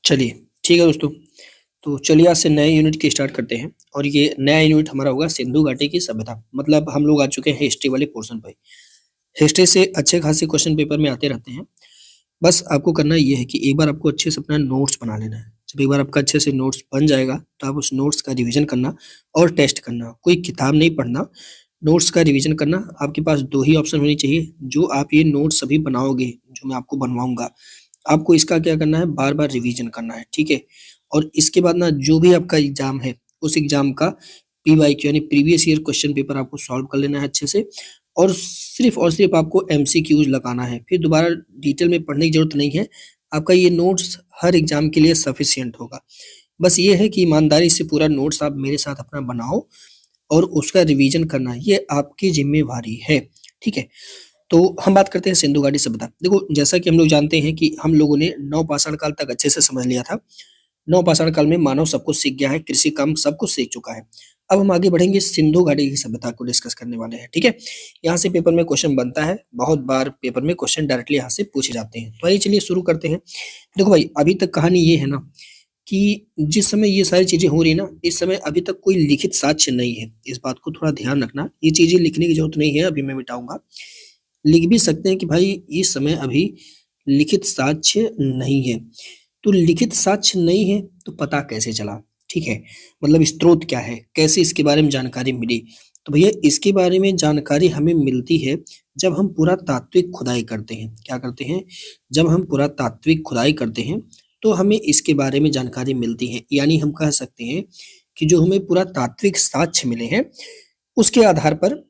चलिए, ठीक है दोस्तों। तो चलिए आज से नए यूनिट की स्टार्ट करते हैं और ये नया यूनिट हमारा होगा सिंधु घाटी की सभ्यता। मतलब हम लोग आ चुके हैं हिस्ट्री वाले पोर्शन पे। हिस्ट्री से अच्छे खासे क्वेश्चन पेपर में आते रहते हैं। बस आपको करना ये है कि एक बार आपको अच्छे से अपना नोट्स बना लेना है। जब एक बार आपका अच्छे से नोट्स बन जाएगा, तो आप उस नोट्स का रिवीजन करना और टेस्ट करना। कोई किताब नहीं पढ़ना, नोट्स का रिवीजन करना। आपके पास 2 ही ऑप्शन होनी चाहिए। जो आप ये नोट्स अभी बनाओगे, जो मैं आपको बनवाऊँगा, आपको इसका क्या करना है, बार-बार रिवीजन करना है, ठीक है? और इसके बाद ना जो भी आपका एग्ज़ाम है, उस एग्ज़ाम का पीवाईक्यू यानी प्रीवियस ईयर क्वेश्चन पेपर आपको सॉल्व कर लेना है अच्छे से और सिर्फ़ आपको एमसीक्यूज़ लगाना है। फिर दोबारा डिटेल में पढ़ने की ज़रूरत नहीं है। आपका ये नोट्स हर एग्ज़ाम के लिए सफिशिएंट होगा। बस ये है कि ईमानदारी से पूरा नोट्स आप मेरे साथ अपना बनाओ और उसका रिवीजन करना, ये आपकी ज़िम्मेवारी है, ठीक है? तो हम बात करते हैं सिंधु घाटी सभ्यता। देखो, जैसा कि हम लोग जानते हैं कि हम लोगों ने नवपाषाण काल तक अच्छे से समझ लिया था। नवपाषाण काल में मानव सब कुछ सीख गया है, कृषि काम सब कुछ सीख चुका है। अब हम आगे बढ़ेंगे, सिंधु घाटी की सभ्यता को डिस्कस करने वाले हैं, ठीक है? यहाँ से पेपर में क्वेश्चन बनता है, बहुत बार पेपर में क्वेश्चन डायरेक्टली यहाँ से पूछे जाते हैं। तो आइए चलिए शुरू करते हैं। देखो भाई, अभी तक कहानी ये है ना कि जिस समय ये सारी चीज़ें हो रही है ना, इस समय अभी तक कोई लिखित साक्ष्य नहीं है। इस बात को थोड़ा ध्यान रखना। ये चीज़ें लिखने की ज़रूरत नहीं है, अभी मैं मिटाऊँगा। लिख भी सकते हैं कि भाई इस समय अभी लिखित साक्ष्य नहीं है। तो लिखित साक्ष्य नहीं है तो पता कैसे चला? ठीक है? मतलब स्रोत क्या है? कैसे इसके बारे में जानकारी मिली? तो भैया इसके बारे में जानकारी हमें मिलती है जब हम पुरातात्विक खुदाई करते हैं। क्या करते हैं? जब हम पुरातात्विक खुदाई करते हैं, तो हमें इसके बारे में जानकारी मिलती है। यानी हम कह सकते हैं कि जो हमें पुरातात्विक साक्ष्य मिले हैं, उसके आधार पर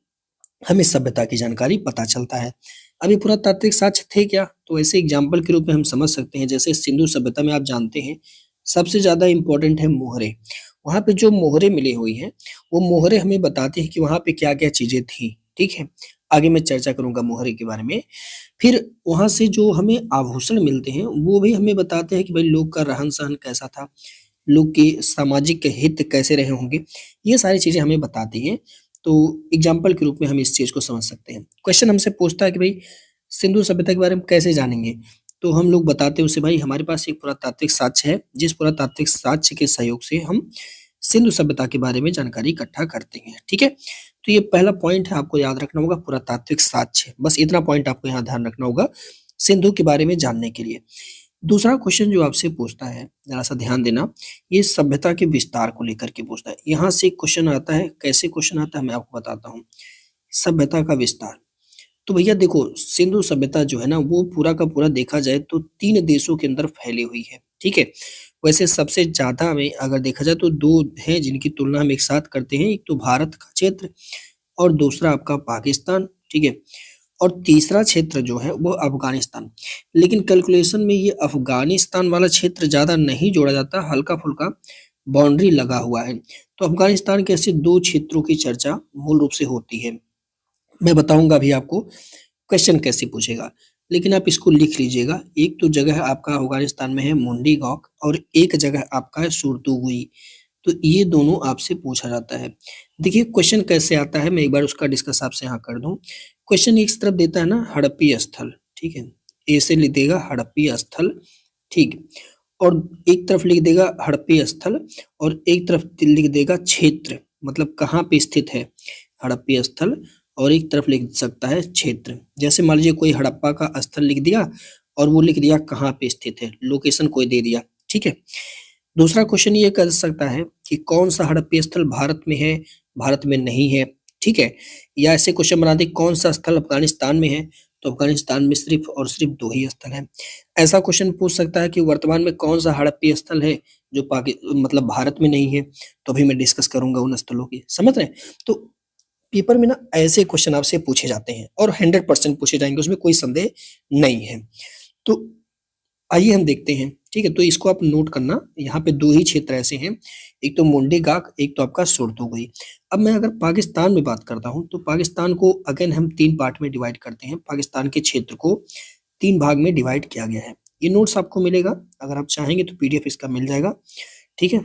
हमें सभ्यता की जानकारी पता चलता है। अभी पुरातात्विक साक्ष्य थे क्या? तो ऐसे एग्जाम्पल के रूप में हम समझ सकते हैं, जैसे सिंधु सभ्यता में आप जानते हैं, सबसे ज़्यादा इम्पोर्टेंट है मोहरे। वहाँ पे जो मोहरे मिली हुई हैं, वो मोहरे हमें बताते हैं कि वहाँ पे क्या-क्या चीज़ें थी, ठीक है? आगे मैं चर्चा करूँगा मोहरे के बारे में। फिर वहाँ से जो हमें आभूषण मिलते हैं, वो भी हमें बताते हैं कि भाई लोग का रहन-सहन कैसा था, लोग के सामाजिक हित कैसे रहे होंगे, ये सारी चीज़ें हमें बताती हैं। तो एग्जाम्पल के रूप में हम इस चीज़ को समझ सकते हैं। क्वेश्चन हमसे पूछता है कि भई सिंधु सभ्यता के बारे में कैसे जानेंगे? तो हम लोग बताते हैं उसे, भाई हमारे पास एक पुरातात्विक साक्ष्य है, जिस पुरातात्विक साक्ष्य के सहयोग से हम सिंधु सभ्यता के बारे में जानकारी इकट्ठा करते हैं, ठीक है? तो ये पहला पॉइंट है, आपको याद रखना होगा पुरातात्विक साक्ष्य। बस इतना पॉइंट आपको यहाँ ध्यान रखना होगा सिंधु के बारे में जानने के लिए। दूसरा क्वेश्चन जो आपसे पूछता है, ज़रा-सा ध्यान देना, ये सभ्यता के विस्तार को लेकर के पूछता है। यहाँ से एक क्वेश्चन आता है, कैसे क्वेश्चन आता है मैं आपको बताता हूँ। सभ्यता का विस्तार। तो भैया देखो, सिंधु सभ्यता जो है ना, वो पूरा का पूरा देखा जाए तो 3 देशों के अंदर फैली हुई है, ठीक है? वैसे सबसे ज़्यादा में अगर देखा जाए तो 2 हैं जिनकी तुलना हम एक साथ करते हैं, एक तो भारत का क्षेत्र और दूसरा आपका पाकिस्तान, ठीक है? और तीसरा क्षेत्र जो है वो अफ़गानिस्तान। लेकिन कैलकुलेशन में ये अफ़गानिस्तान वाला क्षेत्र ज़्यादा नहीं जोड़ा जाता, हल्का-फुल्का बाउंड्री लगा हुआ है। तो अफ़गानिस्तान के ऐसे 2 क्षेत्रों की चर्चा मूल रूप से होती है। मैं बताऊँगा अभी आपको क्वेश्चन कैसे पूछेगा, लेकिन आप इसको लिख लीजिएगा। एक तो जगह आपका अफ़गानिस्तान में है मुंडी गौक और एक जगह आपका है सुरतुगुई। तो ये दोनों आपसे पूछा जाता है। देखिए क्वेश्चन कैसे आता है, मैं एक बार उसका डिस्कस आपसे यहाँ कर दूँ। क्वेश्चन एक तरफ देता है ना हड़प्पी स्थल, ठीक है? ए से लिख देगा हड़प्पी स्थल, ठीक। और एक तरफ लिख देगा हड़प्पी स्थल और एक तरफ लिख देगा क्षेत्र, मतलब कहाँ पे स्थित है हड़प्पी स्थल, और एक तरफ लिख सकता है क्षेत्र। जैसे मान लीजिए कोई हड़प्पा का स्थल लिख दिया और वो लिख दिया कहाँ पे स्थित है, लोकेशन कोई दे दिया, ठीक है? दूसरा क्वेश्चन ये कर सकता है कि कौन-सा हड़प्पी स्थल भारत में है, भारत में नहीं है, ठीक है? या ऐसे क्वेश्चन बना दें कौन-सा स्थल अफ़गानिस्तान में है, तो अफ़गानिस्तान में सिर्फ़ और सिर्फ़ 2 ही स्थल हैं। ऐसा क्वेश्चन पूछ सकता है कि वर्तमान में कौन-सा हड़प्पी स्थल है जो मतलब भारत में नहीं है, तो अभी मैं डिस्कस करूँगा उन स्थलों की, समझ रहे हैं? तो पेपर में ना ऐसे क्वेश्चन आपसे पूछे जाते हैं और 100% पूछे जाएँगे, उसमें कोई संदेह नहीं है। तो आइए हम देखते हैं, ठीक है? तो इसको आप नोट करना, यहाँ पे 2 ही क्षेत्र ऐसे हैं, एक तो मोंडी गाक, एक तो आपका सुरतुगुई। अब मैं अगर पाकिस्तान में बात करता हूँ, तो पाकिस्तान को अगेन हम 3 पार्ट में डिवाइड करते हैं। पाकिस्तान के क्षेत्र को 3 भाग में डिवाइड किया गया है। ये नोट्स आपको मिलेगा, अगर आप चाहेंगे तो पीडीएफ इसका मिल जाएगा, ठीक है?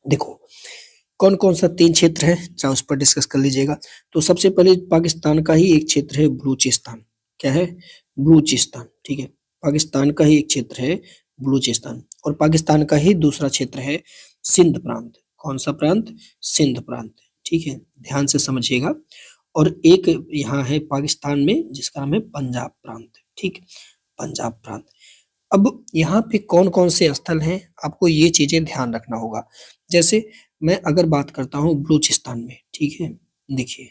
देखो, कौन-कौन सा 3 क्षेत्र है, ज़रा उस पर डिस्कस कर लीजिएगा। तो सबसे पहले पाकिस्तान का ही एक क्षेत्र है बलूचिस्तान। क्या है? बलूचिस्तान, ठीक है? पाकिस्तान का ही एक क्षेत्र है बलूचिस्तान। और पाकिस्तान का ही दूसरा क्षेत्र है सिंध प्रांत। कौन सा प्रांत? सिंध प्रांत। ठीक है, ध्यान से समझिएगा। और एक यहाँ है पाकिस्तान में जिसका नाम है पंजाब प्रांत। ठीक, पंजाब प्रांत। अब यहाँ पे कौन कौन से स्थल हैं आपको ये चीजें ध्यान रखना होगा। जैसे मैं अगर बात करता हूँ बलूचिस्तान में, ठीक है, देखिए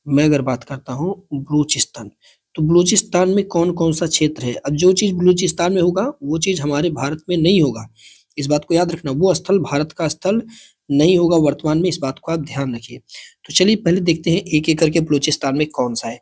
मैं अगर बात करता हूँ बलूचिस्तान, तो बलूचिस्तान में कौन कौन सा क्षेत्र है। अब जो चीज बलूचिस्तान में होगा वो चीज हमारे भारत में नहीं होगा, इस बात को याद रखना। वो स्थल भारत का स्थल नहीं होगा वर्तमान में, इस बात को आप ध्यान रखिए। तो चलिए पहले देखते हैं एक एक करके बलूचिस्तान में कौन सा है।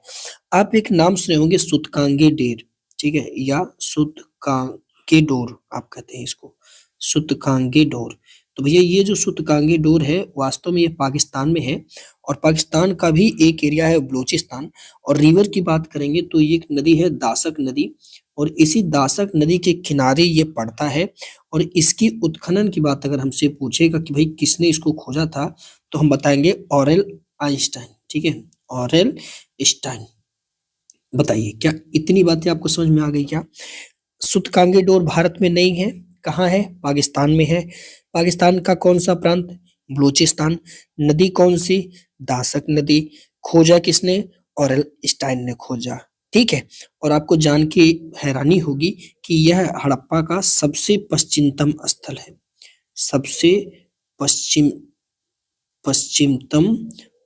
आप एक नाम सुने होंगे सुतकांगे डेर, ठीक है, या सुतकांगे डोर आप कहते हैं इसको, सुतकांगे डोर। तो भैया ये जो सुतकांगे डोर है वास्तव में ये पाकिस्तान में है, और पाकिस्तान का भी एक एरिया है बलूचिस्तान। और रिवर की बात करेंगे तो ये एक नदी है दासक नदी, और इसी दासक नदी के किनारे ये पड़ता है। और इसकी उत्खनन की बात अगर हमसे पूछेगा कि भाई किसने इसको खोजा था, तो हम बताएंगे ऑरेल आइंस्टाइन। ठीक है, ऑरेल स्टाइन। बताइए क्या इतनी बातें आपको समझ में आ गई क्या? सुतकांगे डोर भारत में नहीं है, कहाँ है? पाकिस्तान में है। पाकिस्तान का कौन सा प्रांत? बलूचिस्तान। नदी कौन सी? दासक नदी। खोजा किसने? ऑरेल स्टाइन ने खोजा। ठीक है, और आपको जान के हैरानी होगी कि यह हड़प्पा का सबसे पश्चिमतम स्थल है, सबसे पश्चिम पश्चिमतम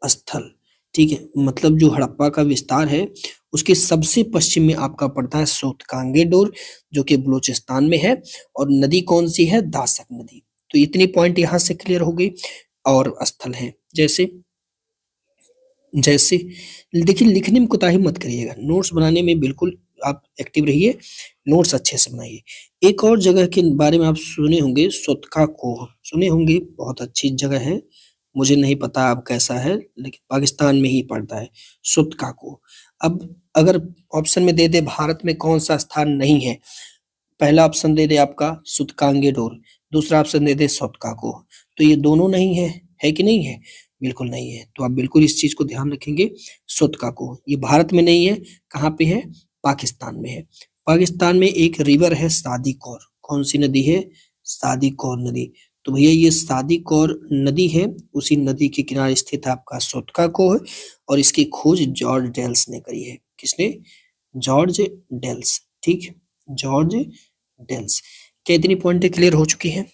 स्थल। ठीक है, मतलब जो हड़प्पा का विस्तार है उसके सबसे पश्चिम में आपका पड़ता है सुतकांगे डोर, जो कि बलूचिस्तान में है। और नदी कौन सी है? दासक नदी। तो इतनी पॉइंट यहाँ से क्लियर हो गई। और स्थल है जैसे जैसे देखिए, लिखने में कोताही मत करिएगा, नोट्स बनाने में बिल्कुल आप एक्टिव रहिए, नोट्स अच्छे से बनाइए। एक और जगह के बारे में आप सुने होंगे, सोतका कोह, सुने होंगे, बहुत अच्छी जगह है। मुझे नहीं पता अब कैसा है, लेकिन पाकिस्तान में ही पड़ता है सोतका कोह। अब अगर ऑप्शन में दे दे भारत में कौन सा स्थान नहीं है, पहला ऑप्शन दे दे आपका सुतकांगे डोर, दूसरा ऑप्शन दे दे सोतका कोह, तो ये दोनों नहीं है कि नहीं है? बिल्कुल नहीं है। तो आप बिल्कुल इस चीज को ध्यान रखेंगे। सोतका कोह ये भारत में नहीं है, कहाँ पे है? पाकिस्तान में है। पाकिस्तान में एक रिवर है सादी कौर। कौन सी नदी है? सादी कौर नदी। तो भैया ये सादी कौर नदी है, उसी नदी के किनारे स्थित है आपका सोतका कोह, और इसकी खोज जॉर्ज डेल्स ने करी है। किसने? George Dales. ठीक, जॉर्ज डेल्स। क्या इतनी पॉइंटें क्लियर हो चुकी हैं?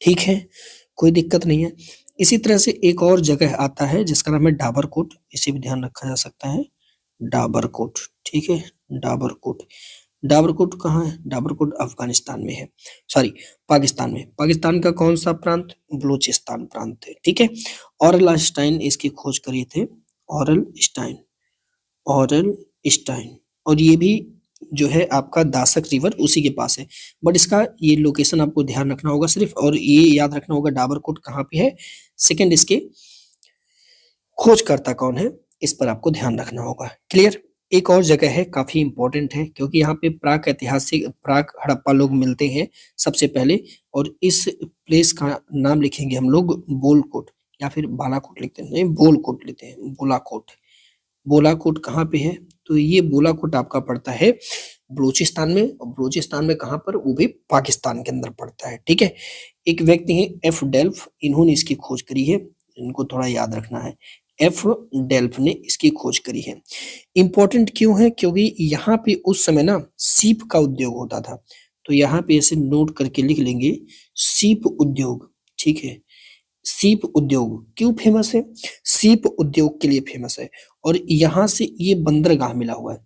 ठीक है, कोई दिक्कत नहीं है। इसी तरह से एक और जगह आता है जिसका नाम है डाबरकोट, इसे भी ध्यान रखा जा सकता है, डाबरकोट। ठीक है, डाबरकोट। डाबरकोट कहाँ है? डाबरकोट अफगानिस्तान में है, सॉरी पाकिस्तान में। पाकिस्तान का कौन सा प्रांत? बलूचिस्तान प्रांत है। ठीक है, ऑरेल स्टाइन इसकी खोज करे थे, ऑरेल स्टाइन, ऑरेल स्टाइन। और ये भी जो है आपका दासक रिवर उसी के पास है, बट इसका ये लोकेशन आपको ध्यान रखना होगा सिर्फ, और ये याद रखना होगा डाबरकोट कहाँ पे है। सेकंड, इसके खोजकर्ता कौन है, इस पर आपको ध्यान रखना होगा। क्लियर? एक और जगह है, काफी इंपॉर्टेंट है, क्योंकि यहाँ पे प्राक ऐतिहासिक प्राक हड़प्पा लोग मिलते हैं सबसे पहले, और इस प्लेस का नाम लिखेंगे हम लोग बोलकोट, या फिर बालाकोट लिखते हैं, नहीं बोलकोट लेते हैं, बोलाकोट। बोलाकोट कहाँ पे है? तो ये बोलाकोट आपका पड़ता है बलूचिस्तान में, और बलूचिस्तान में कहाँ पर? वो भी पाकिस्तान के अंदर पड़ता है। ठीक है, एक व्यक्ति है एफ डेल्फ, इन्होंने इसकी खोज करी है, इनको थोड़ा याद रखना है। एफ डेल्फ ने इसकी खोज करी है। इंपॉर्टेंट क्यों है? क्योंकि यहाँ पे उस समय ना सीप का उद्योग होता था, तो यहाँ पे ऐसे नोट करके लिख लेंगे, सीप उद्योग। ठीक है, सीप उद्योग क्यों फेमस है? सीप उद्योग के लिए फेमस है, और यहाँ से ये बंदरगाह मिला हुआ है।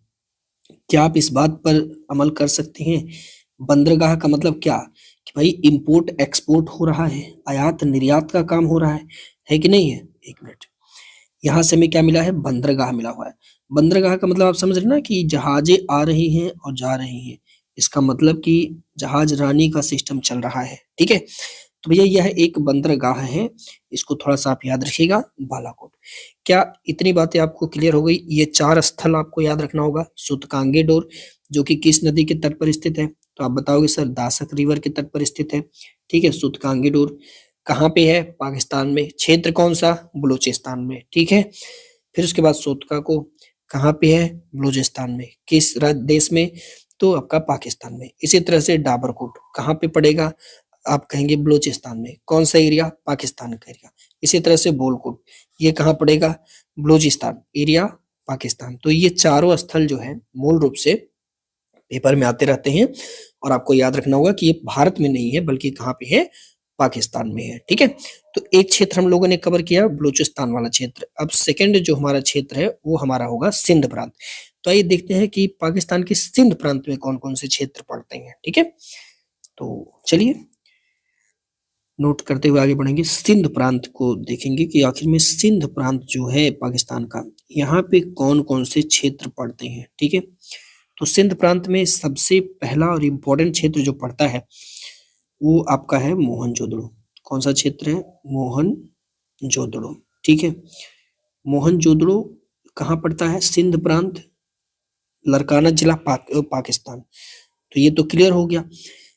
क्या आप इस बात पर अमल कर सकते हैं? बंदरगाह का मतलब क्या? कि भाई इंपोर्ट एक्सपोर्ट हो रहा है, आयात निर्यात का काम हो रहा है कि नहीं है? एक मिनट, यहाँ से हमें क्या मिला है? बंदरगाह मिला हुआ है। बंदरगाह का मतलब आप समझ रहे ना कि जहाजें आ रही हैं और जा रही हैं, इसका मतलब कि जहाज रानी का सिस्टम चल रहा है। ठीक है, तो भैया यह एक बंदरगाह है, इसको थोड़ा सा आप याद रखिएगा, बालाकोट। क्या इतनी बातें आपको क्लियर हो गई? ये 4 स्थल आपको याद रखना होगा। सुतकांगे डोर जो कि किस नदी के तट पर स्थित है? तो आप बताओगे सर दासक रिवर के तट पर स्थित है। ठीक है, सुतकांगे डोर कहाँ पे है? पाकिस्तान में। क्षेत्र कौन सा? बलूचिस्तान में। ठीक है, फिर उसके बाद सोतका को कहाँ पे है? बलूचिस्तान में। किस देश में? तो आपका पाकिस्तान में। इसी तरह से डाबरकोट कहाँ पे पड़ेगा, आप कहेंगे बलूचिस्तान में। कौन सा एरिया, पाकिस्तान का एरिया। इसी तरह से बोलकोट, ये कहाँ पड़ेगा, बलूचिस्तान एरिया, पाकिस्तान। तो ये चारों स्थल जो है मूल रूप से पेपर में आते रहते हैं, और आपको याद रखना होगा कि ये भारत में नहीं है बल्कि कहाँ पे है, पाकिस्तान में है। ठीक है, तो एक क्षेत्र हम लोगों ने कवर किया, बलूचिस्तान वाला क्षेत्र। अब सेकंड जो हमारा क्षेत्र है वो हमारा होगा सिंध प्रांत। तो आइए देखते हैं कि पाकिस्तान के सिंध प्रांत में कौन कौन से क्षेत्र पड़ते हैं। ठीक है, तो चलिए नोट करते हुए आगे बढ़ेंगे। सिंध प्रांत को देखेंगे कि आखिर में सिंध प्रांत जो है पाकिस्तान का, यहाँ पे कौन कौन से क्षेत्र पड़ते हैं। ठीक है, तो सिंध प्रांत में सबसे पहला और इम्पोर्टेंट क्षेत्र जो पड़ता है वो आपका है मोहनजोदड़ो। कौन सा क्षेत्र है, मोहनजोदड़ो। ठीक है, मोहनजोदड़ो कहाँ पड़ता है, सिंध प्रांत, लरकाना जिला, पाकिस्तान। तो ये तो क्लियर हो गया।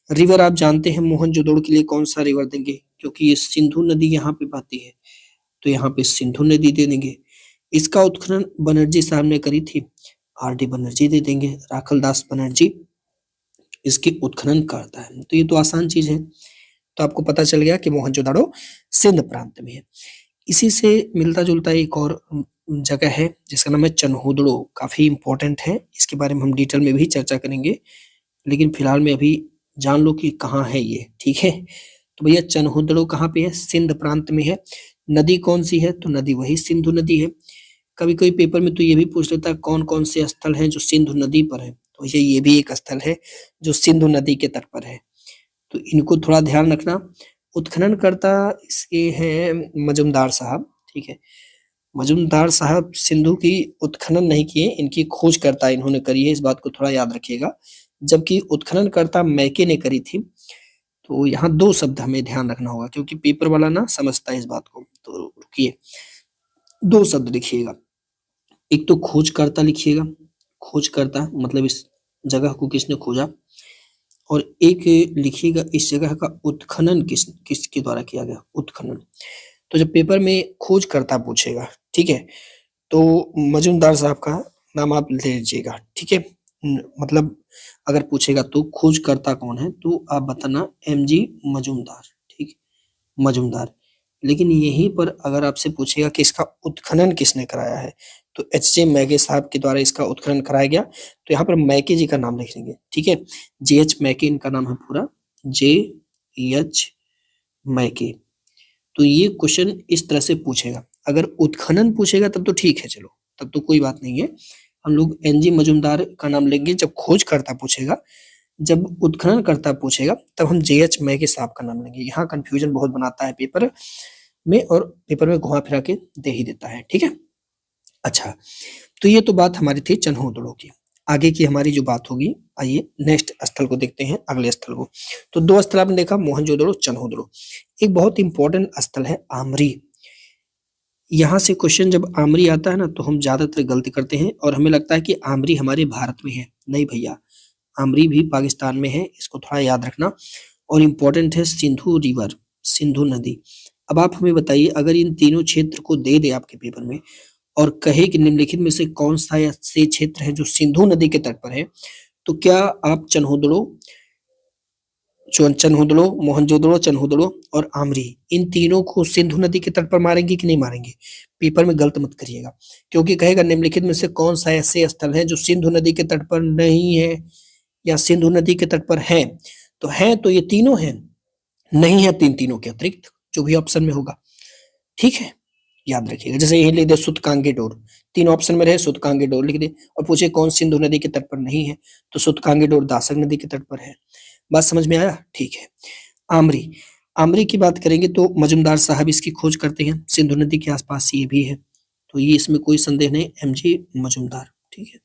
रिवर आप जानते हैं, मोहनजोदड़ो के लिए कौन सा रिवर देंगे, क्योंकि ये सिंधु नदी यहाँ पे बहती है, तो यहाँ पे सिंधु नदी दे देंगे। इसका उत्खनन बनर्जी साहब ने करी थी, आर.डी. बनर्जी दे देंगे। राखल दास बनर्जी इसके उत्खनन करता है, तो ये तो आसान चीज है। तो आपको पता चल गया कि मोहनजोदड़ो सिंध प्रांत में है। इसी से मिलता जुलता एक और जगह है जिसका नाम है चन्होदड़ो, काफी इंपॉर्टेंट है, इसके बारे में हम डिटेल में भी चर्चा करेंगे, लेकिन फिलहाल में अभी जान लो कि कहाँ है ये। ठीक है, तो भैया चन्होदड़ो कहाँ पे है, सिंध प्रांत में है। नदी कौन सी है, तो नदी वही सिंधु नदी है। कभी कोई पेपर में तो ये भी पूछ लेता है कौन कौन से स्थल हैं जो सिंधु नदी पर है, तो ये भी एक स्थल है जो सिंधु नदी के तट पर है, तो इनको थोड़ा ध्यान रखना। उत्खननकर्ता इसके हैं मजुमदार साहब। ठीक है, मजुमदार साहब सिंधु की उत्खनन नहीं किए, इनकी खोजकर्ता इन्होंने करी है, इस बात को थोड़ा याद रखिएगा। जबकि उत्खननकर्ता मैके ने करी थी। तो यहाँ दो शब्द हमें ध्यान रखना होगा, क्योंकि पेपर वाला ना समझता है इस बात को। तो रुकिए, दो शब्द लिखिएगा। एक तो खोजकर्ता लिखिएगा, खोजकर्ता मतलब इस जगह को किसने खोजा, और एक लिखिएगा इस जगह का उत्खनन किसके द्वारा किया गया, उत्खनन। तो जब पेपर में खोजकर्ता पूछेगा, ठीक है, तो मजुमदार साहब का नाम आप ले लीजिएगा। ठीक है, मतलब अगर पूछेगा तो खोजकर्ता कौन है, तो आप बताना एम.जी. मजुमदार। ठीक, मजुमदार। लेकिन यहीं पर अगर आपसे पूछेगा कि इसका उत्खनन किसने कराया है, तो एच.जे. मैके साहब के द्वारा इसका उत्खनन कराया गया। तो यहाँ पर मैके जी का नाम लिखेंगे। ठीक है, जे.एच. मैके इनका नाम है पूरा, जे.एच. मैके। तो ये क्वेश्चन इस तरह से पूछेगा। अगर उत्खनन पूछेगा तब तो ठीक है, चलो तब तो कोई बात नहीं है, हम लोग एन.जी. मजुमदार का नाम लेंगे जब खोजकर्ता पूछेगा। जब उत्खननकर्ता पूछेगा तब हम जे.एच. मैके साहब का नाम लेंगे। यहाँ कंफ्यूजन बहुत बनाता है पेपर में, और पेपर में घुमा फिरा के दे ही देता है। ठीक है, अच्छा, तो ये तो बात हमारी थी चन्होदड़ो की। आगे की हमारी जो बात होगी, आइए नेक्स्ट स्थल को देखते हैं, अगले स्थल को। तो दो स्थल आपने देखा, मोहनजोदड़ो, चन्होदड़ो। एक बहुत इंपॉर्टेंट स्थल है आमरी। यहाँ से क्वेश्चन जब आमरी आता है ना, तो हम ज्यादातर गलती करते हैं और हमें लगता है कि आमरी हमारे भारत में है। नहीं भैया, आमरी भी पाकिस्तान में है, इसको थोड़ा याद रखना। और इम्पोर्टेंट है सिंधु रिवर, सिंधु नदी। अब आप हमें बताइए, अगर इन तीनों क्षेत्र को दे दे आपके पेपर में और कहे कि निम्नलिखित में से कौन सा ऐसे क्षेत्र है जो सिंधु नदी के तट पर है, तो क्या आप चन्होदड़ो, मोहनजोदड़ो, चन्होदड़ो और आमरी, इन तीनों को सिंधु नदी के तट पर मारेंगे कि नहीं मारेंगे? पेपर में गलत मत करिएगा, क्योंकि कहेगा निम्नलिखित में से कौन सा ऐसे स्थल है जो सिंधु नदी के तट पर नहीं है या सिंधु नदी के तट पर है। तो है तो ये तीनों हैं, नहीं है तीनों के अतिरिक्त जो भी ऑप्शन में होगा। ठीक है, याद रखिएगा। जैसे यही लिख दे सुतकांगे डोर, तीन ऑप्शन में रहे सुतकांगे डोर लिख दे, और पूछे कौन सिंधु नदी के तट पर नहीं है, तो सुतकांगे डोर दासक नदी के तट पर है। बात समझ में आया? ठीक है। आमरी, आमरी की बात करेंगे तो मजुमदार साहब इसकी खोज करते हैं, सिंधु नदी के आसपास ये भी है, तो ये इसमें कोई संदेह नहीं, एम.जी. मजुमदार। ठीक है,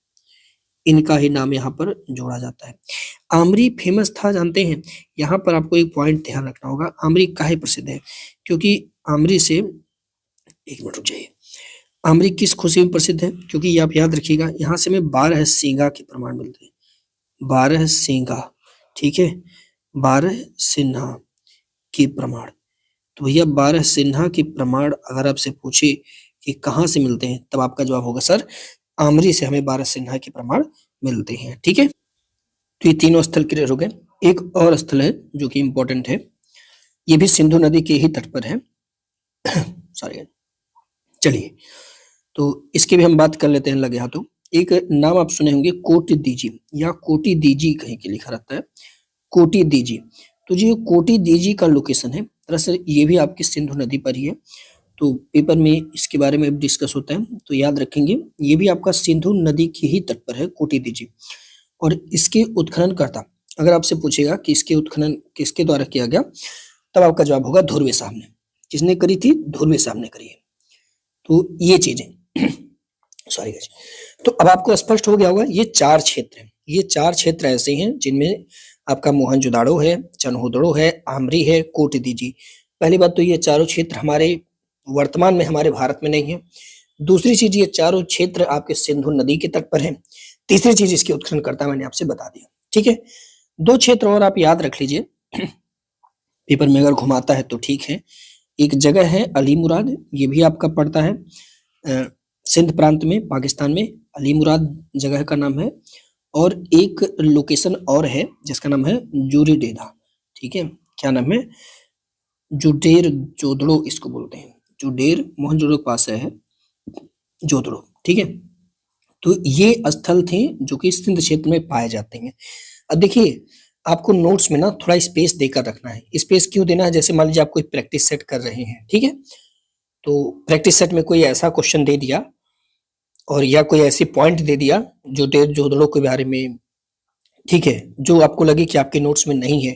इनका ही नाम यहाँ पर जोड़ा जाता है। आमरी फेमस था जानते हैं, यहाँ पर आपको एक पॉइंट ध्यान रखना होगा। आमरी काहे प्रसिद्ध है? क्योंकि आमरी से, एक मिनट रुक जाइए, आमरी किस खुशी में प्रसिद्ध है? क्योंकि ये आप याद रखिएगा, यहाँ से हमें 12 सींगा के प्रमाण मिलते हैं, 12 सींगा। ठीक है, 12 सिन्हा के प्रमाण। तो भैया 12 सिन्हा के प्रमाण अगर आपसे पूछे कि कहाँ से मिलते हैं, तब आपका जवाब होगा सर आमरी से हमें 12 सिन्हा के प्रमाण मिलते हैं। ठीक है, तो ये तीनों स्थल क्लियर हो गए। एक और स्थल है जो कि इंपॉर्टेंट है, ये भी सिंधु नदी के ही तट पर है। सॉरी, चलिए तो इसकी भी हम बात कर लेते हैं लगे हाथों। एक नाम आप सुने होंगे कोटी दीजी या कोटी दीजी कहीं के लिखा रहता है, कोटी दीजी। तो जो कोटी दीजी का लोकेशन है दरअसल ये भी आपकी सिंधु नदी पर ही है। तो पेपर में इसके बारे में डिस्कस होता है तो याद रखेंगे ये भी आपका सिंधु नदी के ही तट पर है कोटी दीजी। और इसके उत्खननकर्ता अगर आपसे पूछेगा कि इसके उत्खनन किसके द्वारा किया गया, तब आपका जवाब होगा धुर्वे साहब ने। किसने करी थी? धुर्वे साहब ने करी है। तो ये चीजें सॉरी गाइस, तो अब आपको स्पष्ट हो गया होगा ये चार क्षेत्र हैं। ये चार क्षेत्र ऐसे हैं जिनमें आपका मोहनजोदाड़ो है, चनहुदड़ो है, आमरी है, कोटी दीजी। पहली बात तो ये चारों क्षेत्र हमारे वर्तमान में हमारे भारत में नहीं है। दूसरी चीज ये चारों क्षेत्र आपके सिंधु नदी के तट पर है। तीसरी चीज इसके उत्खननकर्ता मैंने आपसे बता दिया, ठीक है। दो क्षेत्र और आप याद रख लीजिए, पेपर में अगर घुमाता है तो ठीक है। एक जगह है अली मुराद, ये भी आपका पड़ता है सिंध प्रांत में पाकिस्तान में, अली मुराद जगह का नाम है। और एक लोकेशन और है जिसका नाम है जूरीडेरा, ठीक है। क्या नाम है? जुडेर जोदड़ो इसको बोलते हैं। जुडेर मोहनजोदड़ो के पास है जोदड़ो, ठीक है। तो ये स्थल थे जो कि सिंध क्षेत्र में पाए जाते हैं। अब देखिए आपको नोट्स में ना थोड़ा स्पेस देकर रखना है। स्पेस क्यों देना है? जैसे मान लीजिए आप कोई प्रैक्टिस सेट कर रहे हैं, ठीक है। तो प्रैक्टिस सेट में कोई ऐसा क्वेश्चन दे दिया और या कोई ऐसी पॉइंट दे दिया जो जोदड़ों के बारे में, ठीक है, जो आपको लगे कि आपके नोट्स में नहीं है,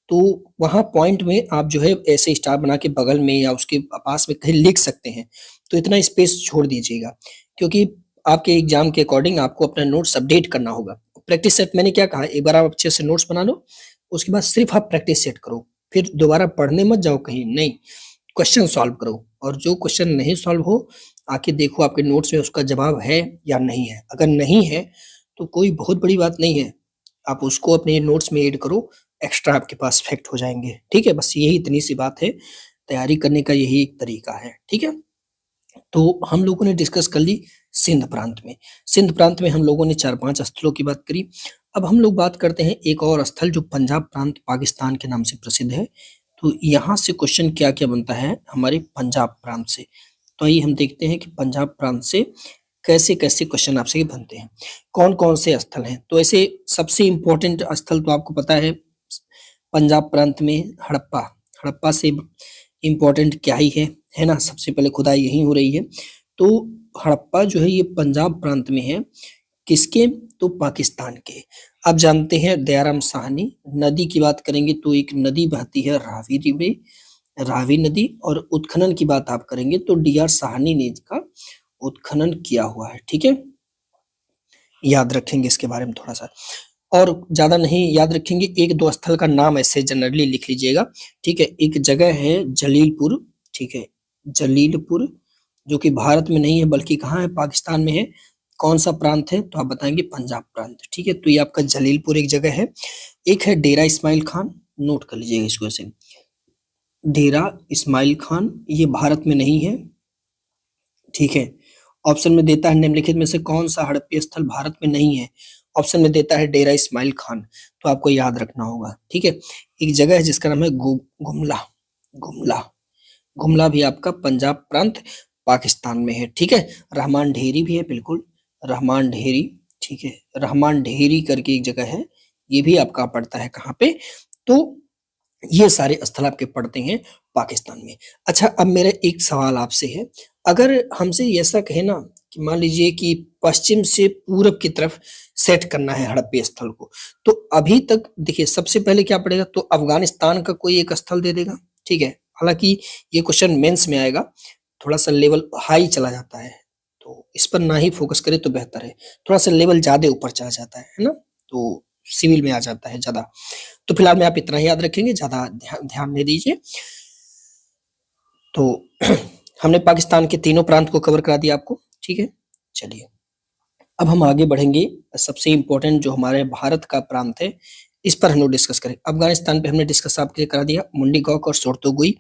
तो वहां पॉइंट में आप जो है ऐसे स्टार बना के बगल में या उसके पास में कहीं लिख सकते हैं। तो इतना स्पेस छोड़ दीजिएगा क्योंकि आपके एग्जाम के अकॉर्डिंग आपको अपना नोट्स अपडेट करना होगा। प्रैक्टिस सेट मैंने क्या कहा, एक बार आप अच्छे से नोट्स बना लो, उसके बाद सिर्फ आप प्रैक्टिस सेट करो, फिर दोबारा पढ़ने मत जाओ कहीं, नहीं, क्वेश्चन सॉल्व करो। और जो क्वेश्चन नहीं सॉल्व हो आके देखो आपके नोट्स में उसका जवाब है या नहीं है। अगर नहीं है तो कोई बहुत बड़ी बात नहीं है, आप उसको अपने नोट्स में ऐड करो, एक्स्ट्रा आपके पास फैक्ट हो जाएंगे, ठीक है। बस यही इतनी सी बात है, तैयारी करने का यही एक तरीका है, ठीक है। तो हम लोगों ने डिस्कस कर ली सिंध प्रांत में। सिंध प्रांत में हम लोगों ने 4-5 स्थलों की बात करी। अब हम लोग बात करते हैं एक और स्थल जो पंजाब प्रांत पाकिस्तान के नाम से प्रसिद्ध है। तो यहाँ से क्वेश्चन क्या क्या बनता है हमारे पंजाब प्रांत से। तो आइए हम देखते हैं कि पंजाब प्रांत से कैसे कैसे क्वेश्चन आपसे बनते हैं, कौन कौन से स्थल हैं। तो ऐसे सबसे इंपॉर्टेंट स्थल तो आपको पता है पंजाब प्रांत में हड़प्पा। हड़प्पा से इम्पोर्टेंट क्या ही है ना, सबसे पहले खुदाई यही हो रही है। तो हड़प्पा जो है ये पंजाब प्रांत में है, किसके? तो पाकिस्तान के। अब जानते हैं दयाराम साहनी नदी की बात करेंगे तो एक नदी बहती है रावी में, रावी नदी। और उत्खनन की बात आप करेंगे तो डीआर साहनी ने इसका उत्खनन किया हुआ है, ठीक है। याद रखेंगे इसके बारे में थोड़ा सा, और ज्यादा नहीं याद रखेंगे, एक दो स्थल का नाम ऐसे जनरली लिख लीजिएगा, ठीक है। एक जगह है जलीलपुर, ठीक है, जलीलपुर, जो कि भारत में नहीं है बल्कि कहाँ है? पाकिस्तान में है। कौन सा प्रांत है? तो आप बताएंगे पंजाब प्रांत, ठीक है। तो ये आपका जलीलपुर एक जगह है। एक है डेरा इस्माइल खान, नोट कर लीजिएगा इसको ऐसे, डेरा इस्माइल खान, ये भारत में नहीं है, ठीक है। ऑप्शन में देता है निम्नलिखित में से कौन सा हड़प्पा स्थल भारत में नहीं है। ऑप्शन में देता है डेरा इस्माइल खान, तो आपको याद रखना होगा, ठीक है। एक जगह है जिसका नाम है गुमला, गुमला, गुमला भी आपका पंजाब प्रांत पाकिस्तान में है, ठीक है। रहमान ढेरी भी है, बिल्कुल रहमान ढेरी, ठीक है, रहमान ढेरी करके एक जगह है, ये भी आपका पड़ता है कहाँ पे? तो ये सारे स्थल आपके पड़ते हैं पाकिस्तान में। अच्छा अब मेरा एक सवाल आपसे है, अगर हमसे ऐसा कहे ना कि मान लीजिए कि पश्चिम से पूरब की तरफ सेट करना है हड़प्पा स्थल को, तो अभी तक देखिए सबसे पहले क्या पड़ेगा? तो अफगानिस्तान का कोई एक स्थल दे देगा, ठीक है। हालांकि ये क्वेश्चन मेंस में आएगा, थोड़ा सा लेवल हाई चला जाता है, तो इस पर ना ही फोकस करें तो बेहतर है। थोड़ा सा लेवल ज्यादा ऊपर चला जाता है ना, तो सिविल में आ जाता है ज्यादा। तो फिलहाल में आप इतना ही याद रखेंगे, ज्यादा ध्यान नहीं दीजिए। तो हमने पाकिस्तान के तीनों प्रांत को कवर करा दिया आपको, ठीक है। चलिए अब हम आगे बढ़ेंगे, सबसे इंपॉर्टेंट जो हमारे भारत का प्रांत है इस पर हम लोग डिस्कस करें। अफगानिस्तान पे हमने डिस्कस आपके करा दिया, मुंडी गौक और सोर्तोगुई।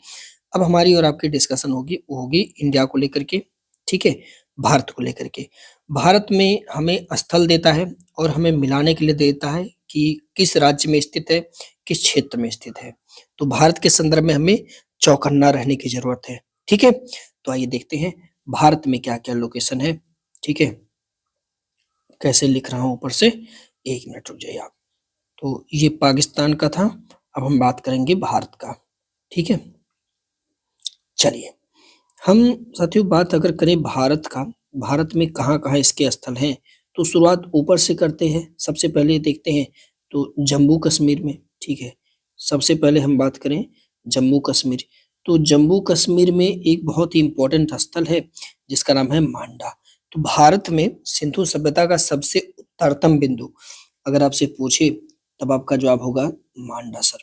अब हमारी और आपकी डिस्कशन होगी, वो होगी इंडिया को लेकर के, ठीक है, भारत को लेकर के। भारत में हमें स्थल देता है और हमें मिलाने के लिए देता है कि किस राज्य में स्थित है, किस क्षेत्र में स्थित है। तो भारत के संदर्भ में हमें चौकन्ना रहने की जरूरत है। ठीक है, तो आइए देखते हैं भारत में क्या क्या लोकेशन है। ठीक है, कैसे लिख रहा हूं ऊपर से, 1 मिनट रुक जाइए आप। तो ये पाकिस्तान का था, अब हम बात करेंगे भारत का। ठीक है, चलिए हम साथियों बात अगर करें भारत का, भारत में कहाँ कहाँ इसके स्थल हैं, तो शुरुआत ऊपर से करते हैं। सबसे पहले देखते हैं तो जम्मू कश्मीर में। ठीक है, सबसे पहले हम बात करें जम्मू कश्मीर, तो जम्मू कश्मीर में एक बहुत ही इंपॉर्टेंट स्थल है जिसका नाम है मांडा। तो भारत में सिंधु सभ्यता का सबसे उत्तरतम बिंदु अगर आपसे पूछे तब आपका जवाब होगा मांडा सर।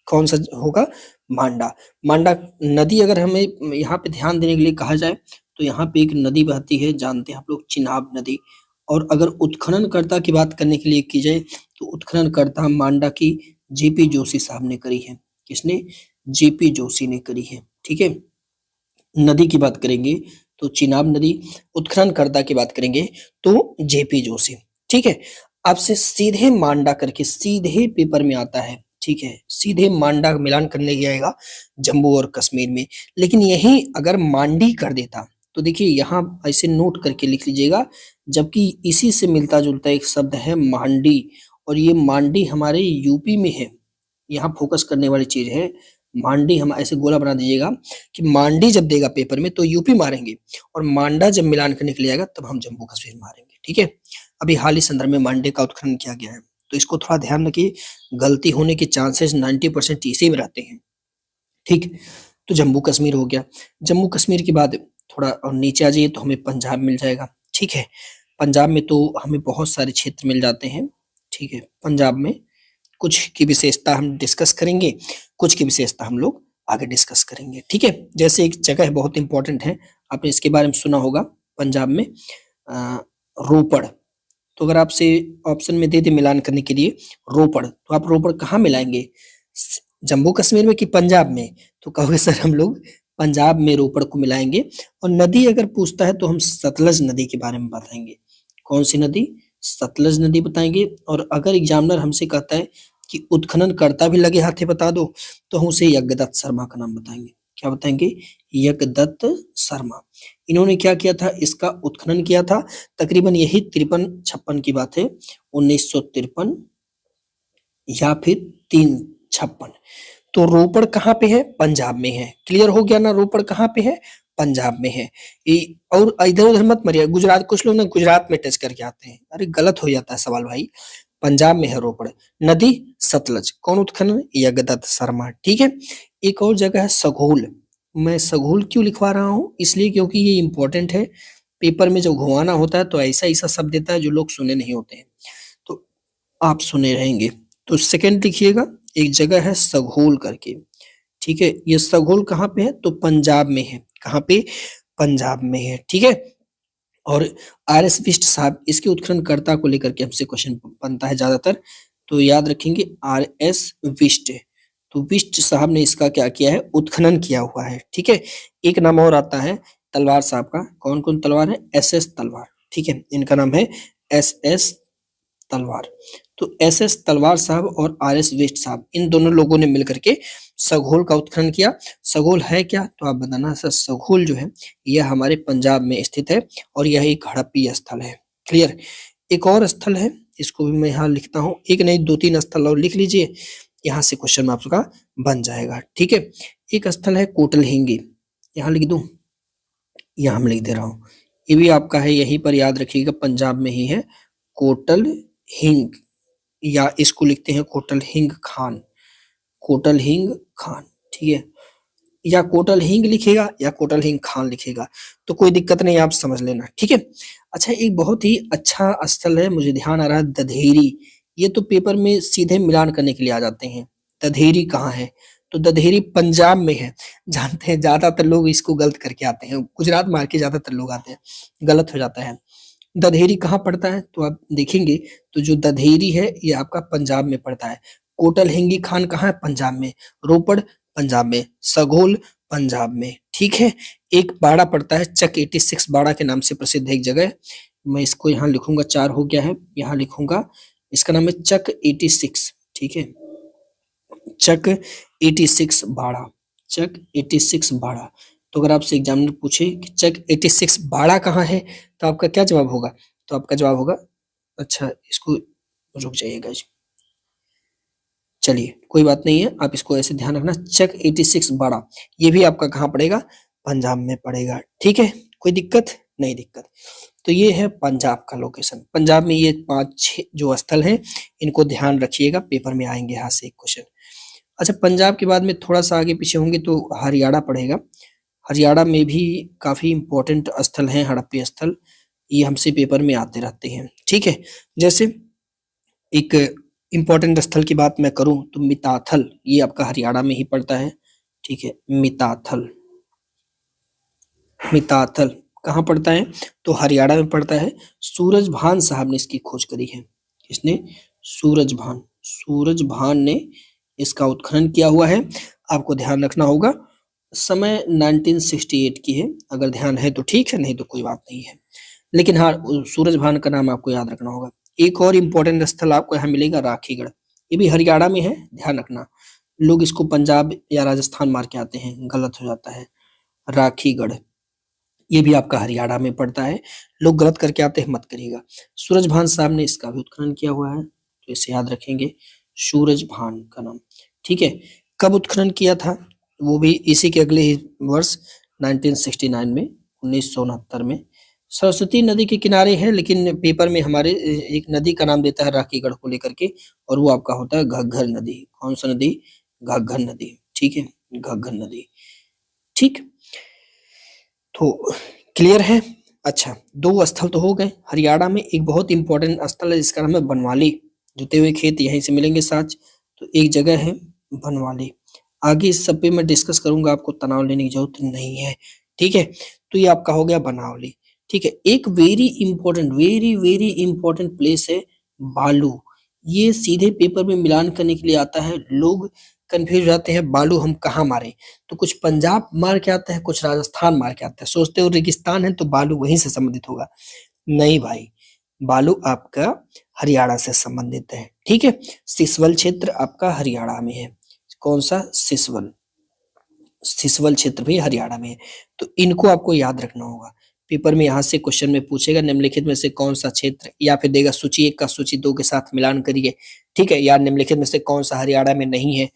कौन सा होगा? मांडा। मांडा नदी अगर हमें यहाँ पे ध्यान देने के लिए कहा जाए तो यहाँ पे एक नदी बहती है, जानते हैं आप लोग, चिनाब नदी। और अगर उत्खननकर्ता की बात करने के लिए की जाए तो उत्खननकर्ता मांडा की जेपी जोशी साहब ने करी है। किसने? जेपी जोशी ने करी है। ठीक है, नदी की बात करेंगे तो चिनाब नदी, उत्खननकर्ता की बात करेंगे तो जेपी जोशी। ठीक है, आपसे सीधे मांडा करके सीधे पेपर में आता है। ठीक है, सीधे मांडा का मिलान करने गया आएगा जम्मू और कश्मीर में, लेकिन यही अगर मांडी कर देता तो देखिए यहाँ ऐसे नोट करके लिख लीजिएगा, जबकि इसी से मिलता जुलता एक शब्द है मांडी, और ये मांडी हमारे यूपी में है। यहाँ फोकस करने वाली चीज है मांडी। हम ऐसे गोला बना दीजिएगा कि मांडी जब देगा पेपर में तो यूपी मारेंगे, और मांडा जब मिलान करने के लिए आएगा तब हम जम्मू कश्मीर मारेंगे। ठीक है, अभी हाल ही संदर्भ में मांडे का उत्खनन किया गया है, तो इसको थोड़ा ध्यान रखिए, गलती होने के चांसेस 90% इसी में रहते हैं। ठीक, तो जम्मू कश्मीर हो गया। जम्मू कश्मीर के बाद थोड़ा और नीचे आ जाइए तो हमें पंजाब मिल जाएगा। ठीक है, पंजाब में तो हमें बहुत सारे क्षेत्र मिल जाते हैं। ठीक है, पंजाब में कुछ की विशेषता हम डिस्कस करेंगे, कुछ की विशेषता हम लोग आगे डिस्कस करेंगे। ठीक है, जैसे एक जगह है बहुत इंपॉर्टेंट है, आपने इसके बारे में सुना होगा, पंजाब में रोपड़। तो अगर आपसे ऑप्शन में दे दे मिलान करने के लिए रोपड़, तो आप रोपड़ कहाँ मिलाएंगे? जम्मू कश्मीर में कि पंजाब में? तो कहोगे सर हम लोग पंजाब में रोपड़ को मिलाएंगे। और नदी अगर पूछता है तो हम सतलज नदी के बारे में बताएंगे। कौन सी नदी? सतलज नदी बताएंगे। और अगर एग्जामिनर हमसे कहता है कि उत्खनन करता भी लगे हाथे बता दो, तो हम उसे यज्ञदत्त शर्मा का नाम बताएंगे। क्या बताएंगे? यज्ञदत्त शर्मा। इन्होंने क्या किया था? इसका उत्खनन किया था। तकरीबन यही 53-56 की बात है, 1953 या फिर 356। तो रोपड़ कहाँ पे है? पंजाब में है। क्लियर हो गया ना, रोपड़ कहाँ पे है? पंजाब में है। और इधर उधर मत मरिए, गुजरात, कुछ लोग ना गुजरात में टच करके आते हैं, अरे गलत हो जाता है सवाल भाई। पंजाब में है रोपड़। नदी सतलज। कौन उत्खनन? यज्ञदत्त शर्मा। ठीक है, एक और जगह है सघोल। मैं सघोल क्यों लिखवा रहा हूँ? इसलिए क्योंकि ये इंपॉर्टेंट है, पेपर में जब घुमाना होता है तो ऐसा ऐसा शब्द देता है जो लोग सुने नहीं होते हैं, तो आप सुने रहेंगे। तो सेकंड लिखिएगा, एक जगह है सघोल करके। ठीक है, ये सघोल कहाँ पे है? तो पंजाब में है। कहाँ पे? पंजाब में है। ठीक है, और आर एस बिष्ट साहब इसके उत्खननकर्ता को लेकर के हमसे क्वेश्चन बनता है ज्यादातर, तो याद रखेंगे आर एस बिष्ट। तो बिष्ट साहब ने इसका क्या किया है? उत्खनन किया हुआ है। ठीक है, एक नाम और आता है तलवार साहब का। कौन कौन तलवार है? एस एस तलवार। ठीक है, इनका नाम है एस एस तलवार। तो एस एस तलवार साहब और आर एस बिष्ट साहब, इन दोनों लोगों ने मिलकर के सघोल का उत्खनन किया। सघोल है क्या? तो आप बताना सर। सघोल जो है यह हमारे पंजाब में स्थित है और यह एक हड़प्पीय स्थल है। क्लियर। एक और स्थल है, इसको भी मैं यहाँ लिखता हूँ, एक नहीं 2-3 स्थल और लिख लीजिए, यहाँ से क्वेश्चन आपका बन जाएगा। ठीक है, एक स्थल है कोटलहिंगी, यहाँ लिख दूं, यहाँ मैं लिख दे रहा हूँ, ये भी आपका है, यहीं पर याद रखिएगा, पंजाब में ही है, कोटल हिंग, या इसको लिखते हैं कोटल हिंग खान। कोटल हिंग खान। ठीक है, या कोटल हिंग लिखेगा या कोटल हिंग खान लिखेगा, तो कोई दिक्कत नहीं, आप समझ लेना। ठीक है, अच्छा एक बहुत ही अच्छा स्थल है, मुझे ध्यान आ रहा है, दधेरी। ये तो पेपर में सीधे मिलान करने के लिए आ जाते हैं। दधेरी कहाँ है? तो दधेरी पंजाब में है। जानते हैं ज्यादातर लोग इसको गलत करके आते हैं, गुजरात मार के ज्यादातर लोग आते हैं, गलत हो जाता है। दधेरी कहाँ पड़ता है? तो आप देखेंगे तो जो दधेरी है ये आपका पंजाब में पड़ता है। कोटल हिंगी खान कहाँ है? पंजाब में। रोपड़ पंजाब में। सघोल पंजाब में। ठीक है, एक बाड़ा पड़ता है, चक 86 बाड़ा के नाम से प्रसिद्ध है एक जगह, मैं इसको यहाँ लिखूंगा, 4 हो गया है, यहाँ लिखूंगा इसका नाम है चक 86, ठीक है, चक 86 बाड़ा, चक 86 बाड़ा। तो अगर आपसे एग्जामिनर पूछे कि चक 86 बाड़ा कहाँ है, तो आपका क्या जवाब होगा? तो आपका जवाब होगा, अच्छा इसको रुक जाइएगा जी, चलिए कोई बात नहीं है, आप इसको ऐसे ध्यान रखना, चक 86 बाड़ा, ये भी आपका कहाँ पड़ेगा? पंजाब में पड़ेगा, ठीक है, कोई दिक्कत नहीं दिक्कत। तो ये है पंजाब का लोकेशन। पंजाब में ये 5-6 जो स्थल हैं, इनको ध्यान रखिएगा, पेपर में आएंगे यहाँ से एक क्वेश्चन। अच्छा, पंजाब के बाद में थोड़ा सा आगे पीछे होंगे तो हरियाणा पड़ेगा। हरियाणा में भी काफी इंपॉर्टेंट स्थल हैं, हड़प्पी स्थल, ये हमसे पेपर में आते रहते हैं, ठीक है। जैसे एक इंपॉर्टेंट स्थल की बात मैं करूं तो मिताथल, ये आपका हरियाणा में ही पड़ता है, ठीक है, मिताथल, मिताथल कहाँ पड़ता है? तो हरियाणा में पड़ता है। सूरजभान साहब ने इसकी खोज करी है। किसने? सूरजभान, सूरजभान ने इसका उत्खनन किया हुआ है। आपको ध्यान रखना होगा, समय 1968 की है, अगर ध्यान है तो ठीक है, नहीं तो कोई बात नहीं है, लेकिन हाँ सूरजभान का नाम आपको याद रखना होगा। एक और इम्पोर्टेंट स्थल आपको यहाँ मिलेगा, राखीगढ़, ये भी हरियाणा में है, ध्यान रखना। लोग इसको पंजाब या राजस्थान मार के आते हैं, गलत हो जाता है। राखीगढ़ ये भी आपका हरियाणा में पड़ता है, लोग गलत करके आते हैं, मत करिएगा। सूरजभान साहब ने इसका भी उत्खनन किया हुआ है, तो इसे याद रखेंगे, सूरजभान का नाम, ठीक है। कब उत्खनन किया था? वो भी इसी के अगले ही वर्ष 1969 में, 1969 में। सरस्वती नदी के किनारे है, लेकिन पेपर में हमारे एक नदी का नाम देता है राखीगढ़ को लेकर के, और वो आपका होता है घग्गर नदी। कौन सा नदी? घग्गर नदी, ठीक है, घग्गर नदी, ठीक। तो क्लियर है? अच्छा, 2 स्थल तो हो गए। हरियाणा में एक बहुत इंपॉर्टेंट स्थल है जिसका नाम है बनवाली, जुते हुए खेत यहीं से मिलेंगे साथ, तो एक जगह है बनवाली। आगे इस सब पे मैं डिस्कस करूंगा, आपको तनाव लेने की जरूरत नहीं है, ठीक है। तो ये आपका हो गया बनावली, ठीक है। एक very important, very very important place है बालू, ये सीधे पेपर में मिलान करने के लिए आता है। लोग कंफ्यूज जाते हैं, बालू हम कहाँ मारे, तो कुछ पंजाब मार के आता है, कुछ राजस्थान मार के आता है, सोचते हो रेगिस्तान है तो बालू वहीं से संबंधित होगा, नहीं भाई, बालू आपका हरियाणा से संबंधित है, ठीक है। सिसवल क्षेत्र आपका हरियाणा में है। कौन सा? सिसवल, सिसवल क्षेत्र भी हरियाणा में है। तो इनको आपको याद रखना होगा, पेपर में यहाँ से क्वेश्चन में पूछेगा निम्नलिखित में से कौन सा क्षेत्र, या फिर देगा सूची 1 का सूची 2 के साथ मिलान करिए, ठीक है, या निम्नलिखित में से कौन सा हरियाणा में नहीं है।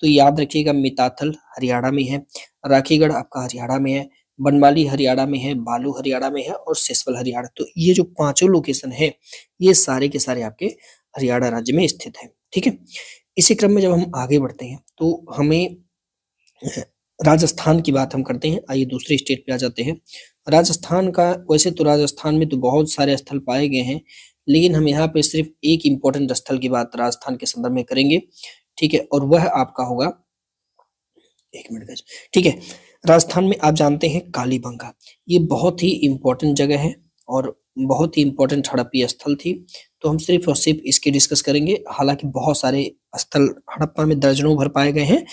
तो याद रखिएगा, मिताथल हरियाणा में है, राखीगढ़ आपका हरियाणा में है, बनवाली हरियाणा में है, बालू हरियाणा में है, और सिसवल हरियाणा। तो ये जो 5 लोकेशन है, ये सारे के सारे आपके हरियाणा राज्य में स्थित है, ठीक है। इसी क्रम में जब हम आगे बढ़ते हैं तो हमें राजस्थान की बात हम करते हैं। आइए दूसरे स्टेट पे आ जाते हैं। राजस्थान का, वैसे तो राजस्थान में तो बहुत सारे स्थल पाए गए हैं, लेकिन हम यहाँ पे सिर्फ एक इम्पोर्टेंट स्थल की बात राजस्थान के संदर्भ में करेंगे, ठीक है, और वह आपका होगा, 1 मिनट का, ठीक है। राजस्थान में आप जानते हैं कालीबंगा, ये बहुत ही इम्पोर्टेंट जगह है और बहुत ही इम्पोर्टेंट हड़प्पी स्थल थी, तो हम सिर्फ और सिर्फ इसकी डिस्कस करेंगे। हालांकि बहुत सारे स्थल हड़प्पा में दर्जनों भर पाए गए हैं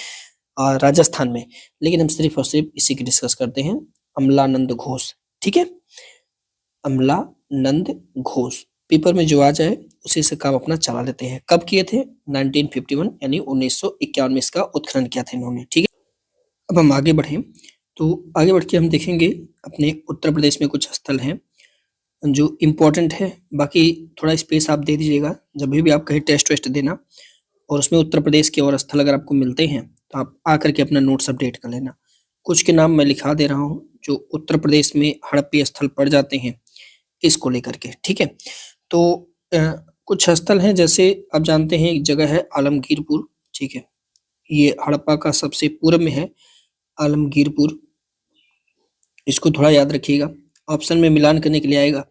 राजस्थान में, लेकिन हम सिर्फ और सिर्फ इसी की डिस्कस करते हैं। अमलानंद घोष, ठीक है, अमलानंद घोष, पेपर में जो आ जाए उसी से काम अपना चला लेते हैं। कब किए थे? 1951 यानी 1951 में इसका उत्खनन किया था इन्होंने, ठीक है। अब हम आगे बढ़े, तो आगे बढ़ के हम देखेंगे अपने उत्तर प्रदेश में कुछ स्थल हैं जो इम्पोर्टेंट है। बाकी थोड़ा स्पेस आप दे दीजिएगा, जब भी आप कहीं टेस्ट वेस्ट देना और उसमें उत्तर प्रदेश के और स्थल अगर आपको मिलते हैं तो आप आकर के अपना नोट्स अपडेट कर लेना। कुछ के नाम मैं लिखा दे रहा हूँ जो उत्तर प्रदेश में हड़प्पी स्थल पड़ जाते हैं, इसको लेकर के, ठीक है। तो कुछ स्थल हैं, जैसे आप जानते हैं एक जगह है आलमगीरपुर, ठीक है, ये हड़प्पा का सबसे पूर्व में है आलमगीरपुर, इसको थोड़ा याद रखिएगा। ऑप्शन में मिलान करने के लिए आएगा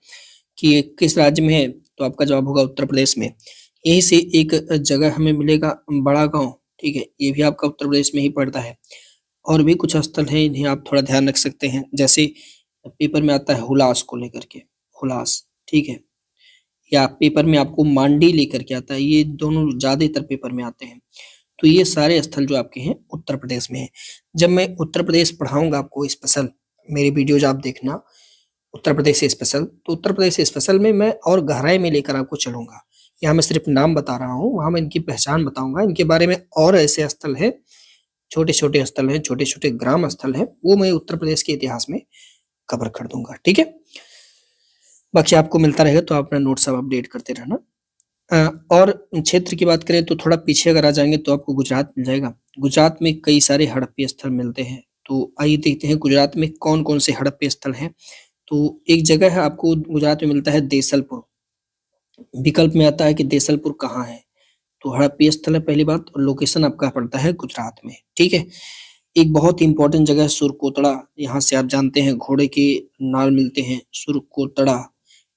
कि ये किस राज्य में है, तो आपका जवाब होगा उत्तर प्रदेश में। यहीं से एक जगह हमें मिलेगा बड़ा गांव, ठीक है, ये भी आपका उत्तर प्रदेश में ही पड़ता है। और भी कुछ स्थल हैं, इन्हें आप थोड़ा ध्यान रख सकते हैं, जैसे पेपर में आता है हुलास को लेकर के, हुलास, ठीक है, या पेपर में आपको मांडी लेकर के आता है, ये दोनों ज्यादातर पेपर में आते हैं। तो ये सारे स्थल जो आपके हैं उत्तर प्रदेश में है। जब मैं उत्तर प्रदेश पढ़ाऊंगा आपको स्पेशल, मेरी वीडियोज आप देखना उत्तर प्रदेश स्पेशल, तो उत्तर प्रदेश स्पेशल में मैं और गहराई में लेकर आपको चलूंगा, यहाँ मैं सिर्फ नाम बता रहा हूँ, वहां मैं इनकी पहचान बताऊंगा। इनके बारे में और ऐसे स्थल है, छोटे छोटे स्थल हैं, छोटे छोटे ग्राम स्थल हैं, वो मैं उत्तर प्रदेश के इतिहास में कवर कर दूंगा। ठीक है, बाकी आपको मिलता रहेगा तो आप अपना नोट सब अपडेट करते रहना। और क्षेत्र की बात करें तो थोड़ा पीछे अगर आ जाएंगे तो आपको गुजरात मिल जाएगा। गुजरात में कई सारे हड़प्पी स्थल मिलते हैं, तो आइए देखते हैं गुजरात में कौन कौन से हड़प्पी स्थल हैं। तो एक जगह है आपको गुजरात में मिलता है देसलपुर। विकल्प में आता है कि देसलपुर कहाँ है, तो हड़प्पी स्थल है पहली बात, और लोकेशन आपका पड़ता है गुजरात में। ठीक है, एक बहुत इंपॉर्टेंट जगह है सुरकोतड़ा, यहाँ से आप जानते हैं घोड़े के नाल मिलते हैं, सुरकोतड़ा।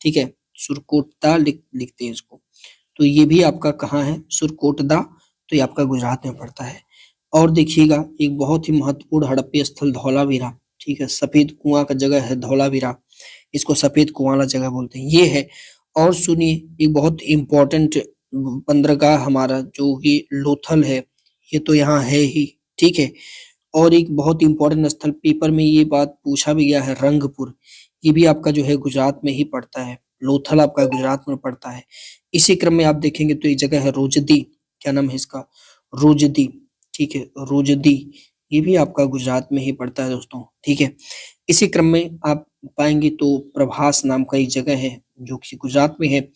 ठीक है, सुरकोटदा लिखते हैं इसको। तो ये भी आपका कहाँ है, सुरकोटदा, तो ये आपका गुजरात में पड़ता है। और देखिएगा एक बहुत ही महत्वपूर्ण हड़प्पी स्थल धौलावीरा। ठीक है, सफेद कुआं का जगह है धौलावीरा, इसको सफेद कुआं वाला जगह बोलते हैं, ये है। और सुनिए एक बहुत इम्पोर्टेंट बंदरगाह हमारा जो कि लोथल है, ये तो यहाँ है ही। ठीक है, और एक बहुत इंपॉर्टेंट स्थल पेपर में ये बात पूछा भी गया है, रंगपुर, ये भी आपका जो है गुजरात में ही पड़ता है। लोथल आपका गुजरात में पड़ता है। इसी क्रम में आप देखेंगे तो एक जगह है रोजदी, क्या नाम है इसका, रोजदी। ठीक है, रोजदी, ये भी आपका गुजरात में ही पड़ता है दोस्तों। ठीक है, इसी क्रम में आप पाएंगे तो प्रभास नाम का एक जगह है जो कि गुजरात में है।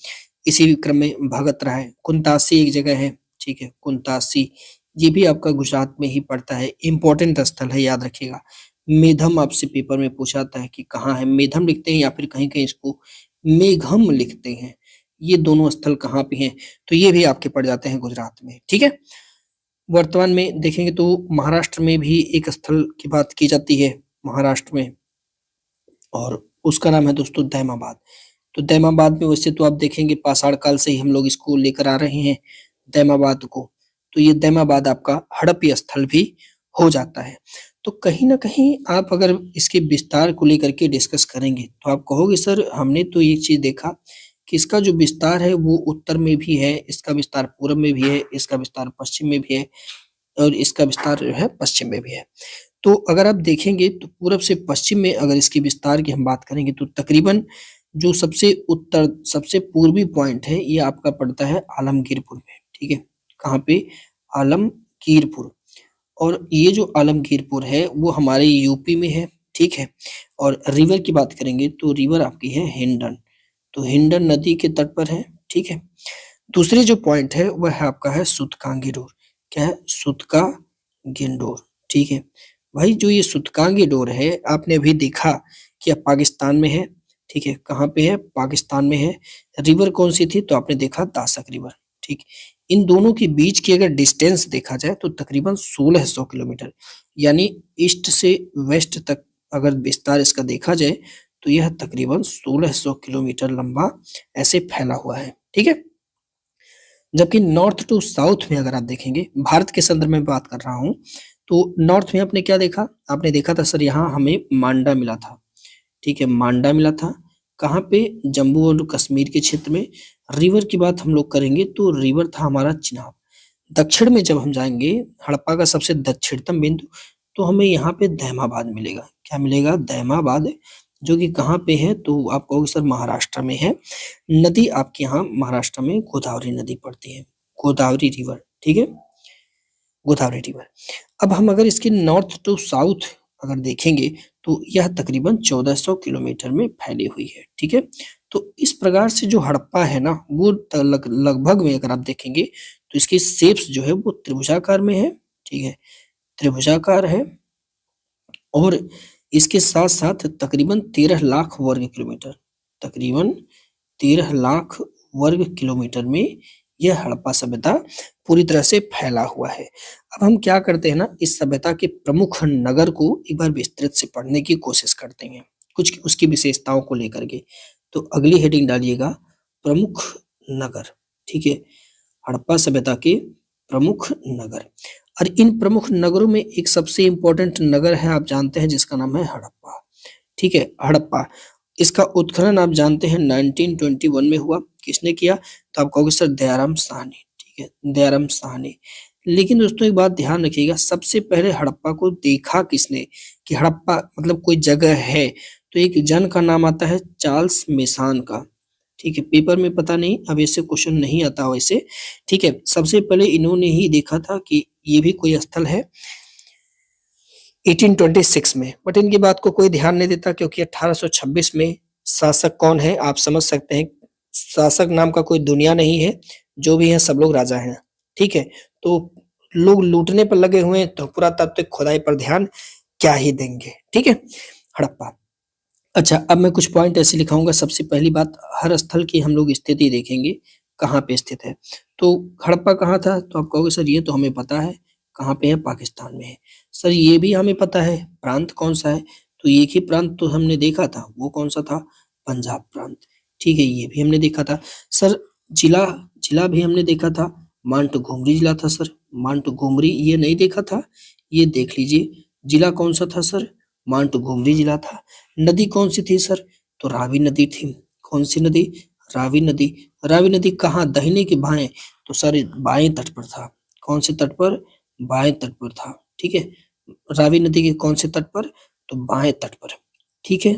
इसी क्रम में भगतरा है, कुंतासी एक जगह है। ठीक है, कुंतासी, ये भी आपका गुजरात में ही पड़ता है, इंपॉर्टेंट स्थल है, याद रखिएगा। मेधम आपसे पेपर में पूछा जाता है कि कहाँ है, मेधम लिखते हैं या फिर कहीं कहीं इसको मेघम लिखते हैं, ये दोनों स्थल कहाँ पे हैं, तो ये भी आपके पड़ जाते हैं गुजरात में। ठीक है, वर्तमान में देखेंगे तो महाराष्ट्र में भी एक स्थल की बात की जाती है, महाराष्ट्र में, और उसका नाम है दोस्तों दैमाबाद। तो दैमाबाद में वैसे तो आप देखेंगे पाषाण काल से ही हम लोग इसको लेकर आ रहे हैं दैमाबाद को, तो ये दैमाबाद आपका हड़प्पी स्थल भी हो जाता है। तो कहीं ना कहीं आप अगर इसके विस्तार को लेकर के डिस्कस करेंगे तो आप कहोगे सर हमने तो ये चीज देखा कि इसका जो विस्तार है वो उत्तर में भी है, इसका विस्तार पूर्व में भी है, इसका विस्तार पश्चिम में भी है, और इसका विस्तार जो है पश्चिम में भी है। तो अगर आप देखेंगे तो पूरब से पश्चिम में अगर इसके विस्तार की हम बात करेंगे तो तकरीबन जो सबसे उत्तर सबसे पूर्वी पॉइंट है ये आपका पड़ता है आलमगीरपुर में। ठीक है, कहाँ पे, आलमगीरपुर, और ये जो आलमगीरपुर है वो हमारे यूपी में है। ठीक है, और रिवर की बात करेंगे तो रिवर आपकी है हिंडन, तो हिंडन नदी के तट पर है। ठीक है, दूसरे जो पॉइंट है वह है आपका है सुतकांगी डोर, क्या है, सुतका गिंडोर। ठीक है भाई, जो ये सुतकांगी डोर है आपने अभी देखा कि अब पाकिस्तान में है। ठीक है, कहाँ पे है, पाकिस्तान में है। रिवर कौन सी थी, तो आपने देखा दासक रिवर। ठीक, इन दोनों के बीच की अगर डिस्टेंस देखा जाए तो तकरीबन 1600 किलोमीटर, यानी ईस्ट से वेस्ट तक अगर विस्तार इसका देखा जाए तो यह तकरीबन 1600 किलोमीटर लंबा ऐसे फैला हुआ है। ठीक है, जबकि नॉर्थ टू साउथ में अगर आप देखेंगे, भारत के संदर्भ में बात कर रहा हूं, तो नॉर्थ में आपने क्या देखा, आपने देखा था सर यहाँ हमें मांडा मिला था। ठीक है, मांडा मिला था, कहाँ पे, जम्मू और कश्मीर के क्षेत्र में। रिवर की बात हम लोग करेंगे तो रिवर था हमारा चिनाब। दक्षिण में जब हम जाएंगे, हड़प्पा का सबसे दक्षिणतम बिंदु, तो हमें यहाँ पे दैमाबाद मिलेगा। क्या मिलेगा, दैमाबाद, जो कि कहाँ पे है, तो आप कहोगे सर महाराष्ट्र में है। नदी आपके यहाँ महाराष्ट्र में गोदावरी नदी पड़ती है, गोदावरी रिवर। ठीक है, गोदावरी रिवर। अब हम अगर इसके नॉर्थ टू साउथ अगर देखेंगे तो यह तकरीबन 1400 किलोमीटर में फैली हुई है। ठीक है, तो इस प्रकार से जो हड़प्पा है ना वो लगभग में अगर आप देखेंगे तो इसकी शेप्स जो है वो त्रिभुजाकार में है। ठीक है, त्रिभुजाकार है, और इसके साथ साथ तकरीबन 13 लाख वर्ग किलोमीटर, तकरीबन 13 लाख वर्ग किलोमीटर में यह हड़प्पा सभ्यता पूरी तरह से फैला हुआ है। अब हम क्या करते हैं ना, इस सभ्यता के प्रमुख नगर को एक बार विस्तृत से पढ़ने की कोशिश करते हैं, कुछ उसकी विशेषताओं को लेकर के। तो अगली हेडिंग डालिएगा प्रमुख नगर। ठीक है, हड़प्पा सभ्यता के प्रमुख नगर, और इन प्रमुख नगरों में एक सबसे इंपॉर्टेंट नगर है, आप जानते हैं, जिसका नाम है हड़प्पा। ठीक है, हड़प्पा, इसका उत्खनन आप जानते हैं 1921 में हुआ। किसने किया, तो आप कहोगे सर दयाराम साहनी। ठीक है, दयाराम साहनी। लेकिन दोस्तों एक बात ध्यान रखिएगा, सबसे पहले हड़प्पा को देखा किसने, कि हड़प्पा मतलब कोई जगह है, तो एक जन का नाम आता है चार्ल्स मेसान का। ठीक है, पेपर में पता नहीं अब ऐसे क्वेश्चन नहीं आता वैसे, ठीक है। सबसे पहले इन्होंने ही देखा था कि ये भी कोई स्थल है 1826 में, बट इनकी बात को कोई ध्यान नहीं देता क्योंकि 1826 में शासक कौन है आप समझ सकते हैं। शासक नाम का कोई दुनिया नहीं है, जो भी है सब लोग राजा हैं, ठीक है। तो लोग लूटने पर लगे हुए हैं तो पुरातात्विक खुदाई पर ध्यान क्या ही देंगे, ठीक है। हड़प्पा। अच्छा, अब मैं कुछ पॉइंट ऐसे लिखाऊंगा। सबसे पहली बात, हर स्थल की हम लोग स्थिति देखेंगे कहाँ पे स्थित है। तो हड़प्पा कहाँ था, तो आप कहोगे सर ये तो हमें पता है, कहाँ पे है, पाकिस्तान में है। सर ये भी हमें पता है, प्रांत कौन सा है, तो एक ही प्रांत तो हमने देखा था, वो कौन सा था, पंजाब प्रांत, ठीक है, ये भी हमने देखा था। सर जिला जिला भी हमने देखा था, मांटगोमरी जिला था सर, मांटगोमरी ये नहीं देखा था, ये देख लीजिए। जिला कौन सा था सर, मांटगोमरी जिला था। नदी कौन सी थी सर, तो रावी नदी थी। कौन सी नदी, रावी नदी। रावी नदी कहाँ, दाहिने के बाएं, तो सर बाएं तट पर था। कौन से तट पर, बाएं तट पर था, ठीक है। रावी नदी के कौन से तट पर, तो बाएं तट पर, ठीक है।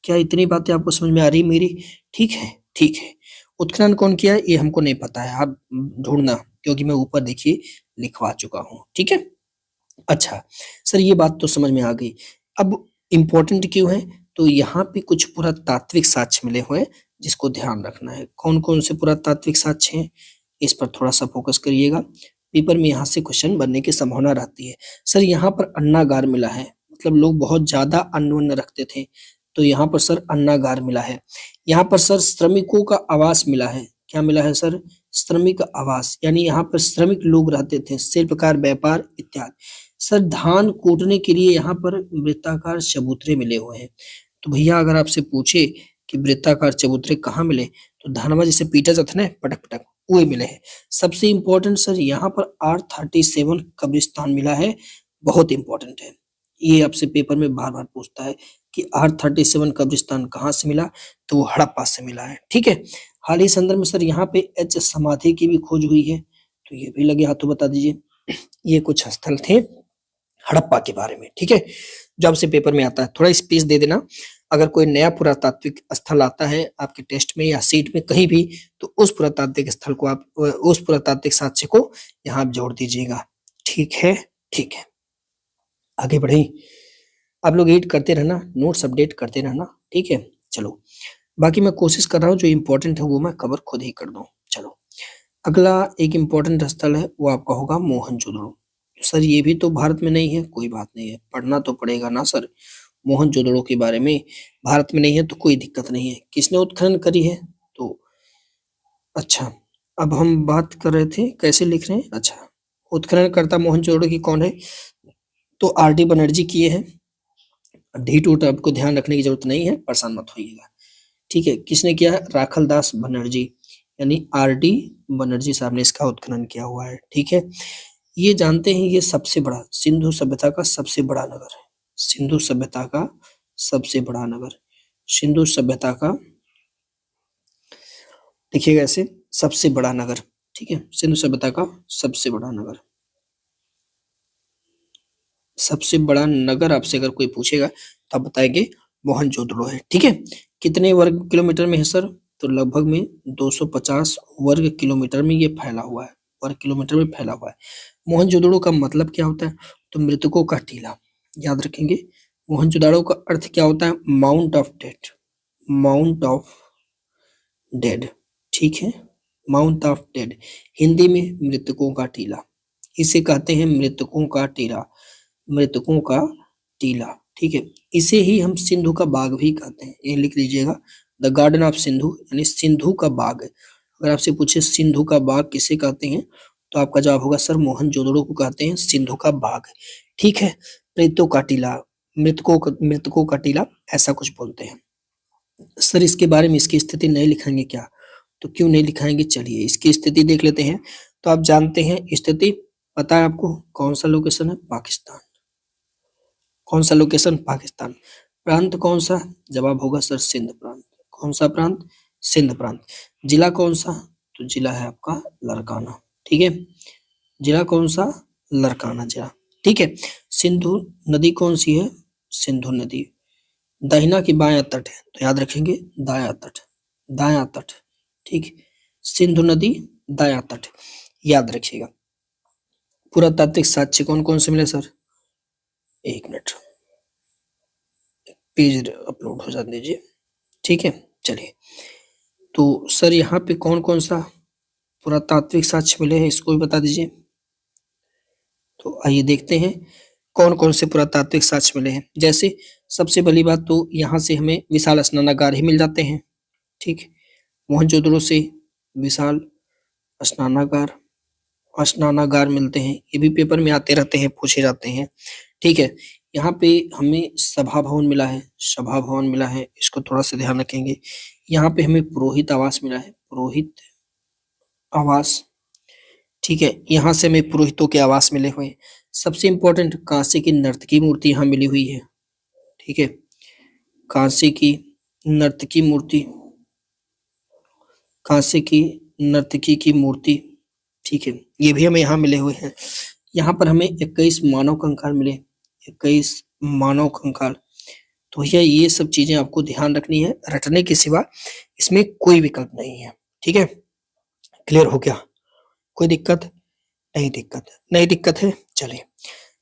क्या इतनी बातें आपको समझ में आ रही मेरी, ठीक है, ठीक है। उत्खनन कौन किया ये हमको नहीं पता है, आप ढूंढना, क्योंकि मैं ऊपर देखिए लिखवा चुका हूँ, ठीक है। अच्छा सर ये बात तो समझ में आ गई। अब इम्पोर्टेंट क्यों है, तो यहाँ पे कुछ पुरातात्विक साक्ष्य मिले हुए हैं जिसको ध्यान रखना है। कौन कौन से पुरातात्विक साक्ष्य हैं, इस पर थोड़ा सा फोकस करिएगा। पेपर में यहाँ से क्वेश्चन बनने की संभावना रहती है। सर यहाँ पर अन्नागार मिला है, मतलब लोग बहुत ज्यादा अन्न वन्न रखते थे, तो यहाँ पर सर अन्नागार मिला है। यहाँ पर सर श्रमिकों का आवास मिला है। क्या मिला है सर, श्रमिक आवास, यानी यहाँ पर श्रमिक लोग रहते थे, शिल्पकार, व्यापार इत्यादि। सर धान कूटने के लिए यहाँ पर वृत्ताकार चबूतरे मिले हुए हैं। तो भैया अगर आपसे पूछे कि वृत्ताकार चबूतरे कहाँ मिले, तो धानवा जैसे पीटा जाता है पटक पटक, वही मिले हैं। सबसे इम्पोर्टेंट सर यहाँ पर R37 कब्रिस्तान मिला है, बहुत इंपॉर्टेंट है। ये आपसे पेपर में बार बार पूछता है कि R37 कब्रिस्तान कहाँ से मिला, तो वो हड़प्पा से मिला है, ठीक है। हाल ही संदर्भ में सर यहाँ पे एच समाधि की भी खोज हुई है, तो ये भी लगे हाथों बता दीजिए। ये कुछ स्थल थे हड़प्पा के बारे में, ठीक है। जब से पेपर में आता है थोड़ा स्पेस दे देना, अगर कोई नया पुरातात्विक स्थल आता है आपके टेस्ट में या सीट में कहीं भी, तो उस पुरातात्विक स्थल को आप, उस पुरातात्विक साक्ष्य को यहाँ आप जोड़ दीजिएगा, ठीक है, ठीक है। आगे बढ़े, आप लोग रीड करते रहना, नोट्स अपडेट करते रहना, ठीक है। चलो बाकी मैं कोशिश कर रहा हूँ जो इम्पोर्टेंट है वो मैं कवर खुद ही कर दूं। चलो अगला एक इम्पोर्टेंट स्थल है वो आपका होगा मोहनजोदड़ो। सर ये भी तो भारत में नहीं है, कोई बात नहीं है, पढ़ना तो पड़ेगा ना सर। मोहनजोदड़ो के बारे में भारत में नहीं है तो कोई दिक्कत नहीं है। किसने उत्खनन करी है, तो अच्छा अब हम बात कर रहे थे कैसे लिख रहे हैं। अच्छा उत्खननकर्ता मोहनजोदड़ो की कौन है, तो R.D. बनर्जी किए हैं। ढीठ उठ आपको ध्यान रखने की जरूरत नहीं है, परेशान मत होइएगा, ठीक है। किसने किया है, राखल दास बनर्जी, यानी R.D. बनर्जी साहब ने इसका उत्खनन किया हुआ है, ठीक है। ये जानते हैं ये सबसे बड़ा सिंधु सभ्यता का सबसे बड़ा नगर है, सिंधु सभ्यता का सबसे बड़ा नगर, सिंधु सभ्यता का देखिएगा ऐसे सबसे बड़ा नगर, ठीक है। सिंधु सभ्यता का सबसे बड़ा नगर, सबसे बड़ा नगर आपसे अगर कोई पूछेगा तो आप बताएंगे मोहनजोदड़ो है, ठीक है। कितने वर्ग किलोमीटर में है सर, तो लगभग में 250 वर्ग किलोमीटर में ये फैला हुआ है, वर्ग किलोमीटर में फैला हुआ है। मोहनजोदड़ो का मतलब क्या होता है, तो मृतकों का टीला, याद रखेंगे। मोहनजोदड़ो का अर्थ क्या होता है, mount of dead, mount of dead, ठीक है, माउंट ऑफ डेड, हिंदी में मृतकों का टीला, इसे कहते हैं मृतकों का टीला, मृतकों का टीला, ठीक है। इसे ही हम सिंधु का बाग भी कहते हैं, ये लिख लीजिएगा, द गार्डन ऑफ सिंधु, यानी सिंधु का बाग। अगर आपसे पूछे सिंधु का बाग किसे कहते हैं, तो आपका जवाब होगा सर मोहनजोदड़ो को कहते हैं सिंधु का बाग, ठीक है। प्रेतों का टीला, मृतकों का टीला, ऐसा कुछ बोलते हैं। सर इसके बारे में इसकी स्थिति नहीं लिखेंगे क्या, तो क्यों नहीं लिखाएंगे, चलिए इसकी स्थिति देख लेते हैं। तो आप जानते हैं स्थिति, पता है आपको कौन सा लोकेशन है, पाकिस्तान। कौन सा लोकेशन, पाकिस्तान। प्रांत कौन सा, जवाब होगा सर सिंध प्रांत। कौन सा प्रांत, सिंध प्रांत। जिला कौन सा, तो जिला है आपका लारकाना, ठीक है। जिला कौन सा, लारकाना जिला, ठीक है। सिंधु नदी कौन सी है, सिंधु नदी। दाहिना की बायां तट है, तो याद रखेंगे दाया तट, दायां तट, ठीक। सिंधु नदी दायां तट, याद रखिएगा। पुरातात्विक साक्ष्य कौन कौन से मिले सर? एक मिनट, पेज अपलोड हो जाने दीजिए, ठीक है। चलिए, तो सर यहाँ पे कौन कौन सा पुरातात्विक साक्ष्य मिले हैं, इसको भी बता दीजिए। तो आइए देखते हैं कौन कौन से पुरातात्विक साक्ष्य मिले हैं। जैसे सबसे पहली बात तो यहाँ से हमें विशाल स्नानागार ही मिल जाते हैं, ठीक। मोहनजोदड़ो से विशाल स्नानागार स्नानागार मिलते हैं, ये भी पेपर में आते रहते हैं, पूछे जाते हैं, ठीक है। यहाँ पे हमें सभा भवन मिला है, सभा भवन मिला है, इसको थोड़ा सा ध्यान रखेंगे। यहाँ पे हमें पुरोहित आवास मिला है, पुरोहित आवास, ठीक है। यहाँ से हमें पुरोहितों के आवास मिले हुए हैं। सबसे इंपॉर्टेंट, कांसे की नर्तकी मूर्ति यहाँ मिली हुई है, ठीक है। कांसे की नर्तकी मूर्ति, कांसे की नर्तकी की मूर्ति, ठीक है, ये भी हमें यहाँ मिले हुए हैं। यहाँ पर हमें 21 मानव कंकाल मिले, 21 मानव कंकाल। तो भैया ये सब चीजें आपको ध्यान रखनी है, रटने के सिवा इसमें कोई विकल्प नहीं है, ठीक है। क्लियर हो गया? कोई दिक्कत? नहीं दिक्कत, नहीं दिक्कत है। चलिए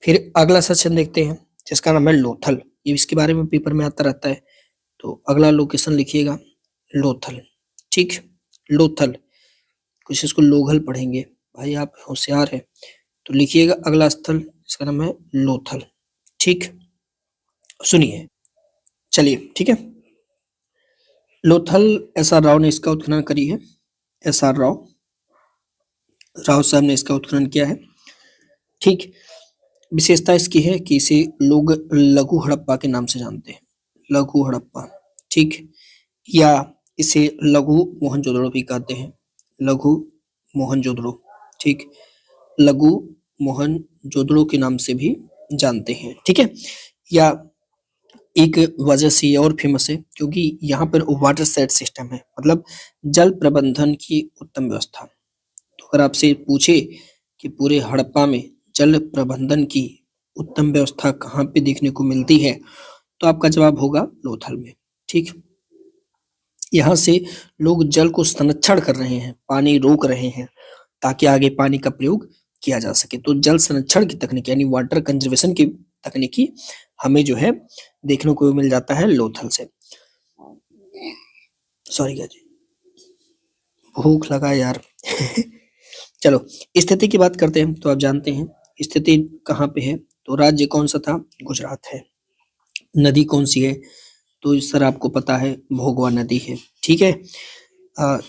फिर अगला सेक्शन देखते हैं, जिसका नाम है लोथल। ये इसके बारे में पेपर में आता रहता है, तो अगला लोकेशन लिखिएगा लोथल, ठीक। लोथल, कुछ इसको लोघल पढ़ेंगे, भाई आप होशियार है, तो लिखिएगा अगला स्थल, इसका नाम है लोथल, ठीक। सुनिए, चलिए, ठीक है। लोथल एस.आर. राव ने इसका उत्खनन करी है, एस.आर. राव साहब ने इसका उत्खनन किया है, ठीक। विशेषता इसकी है कि इसे लोग लघु हड़प्पा के नाम से जानते हैं, लघु हड़प्पा, ठीक, या इसे लघु मोहनजोदड़ो भी कहते हैं, लघु मोहनजोदड़ो, ठीक, लघु मोहनजोदड़ो के नाम से भी जानते हैं, ठीक है। या एक वजह से ये और फेमस है क्योंकि यहाँ पर वाटर सेट सिस्टम है, मतलब जल प्रबंधन की उत्तम व्यवस्था। तो अगर आपसे पूछे कि पूरे हड़प्पा में जल प्रबंधन की उत्तम व्यवस्था कहाँ पे देखने को मिलती है, तो आपका जवाब होगा लोथल में, ठीक। यहाँ से लोग जल को संरक्षण कर रहे हैं, पानी रोक रहे हैं ताकि आगे पानी का प्रयोग किया जा सके। तो जल संरक्षण की तकनीक यानी वाटर कंजर्वेशन की तकनीकी हमें जो है देखने को मिल जाता है लोथल से। सॉरी क्या जी, भूख लगा यार। चलो स्थिति की बात करते हैं। तो आप जानते हैं स्थिति कहाँ पे है, तो राज्य कौन सा था? गुजरात है। नदी कौन सी है? तो सर आपको पता है भोगवा नदी है, ठीक है।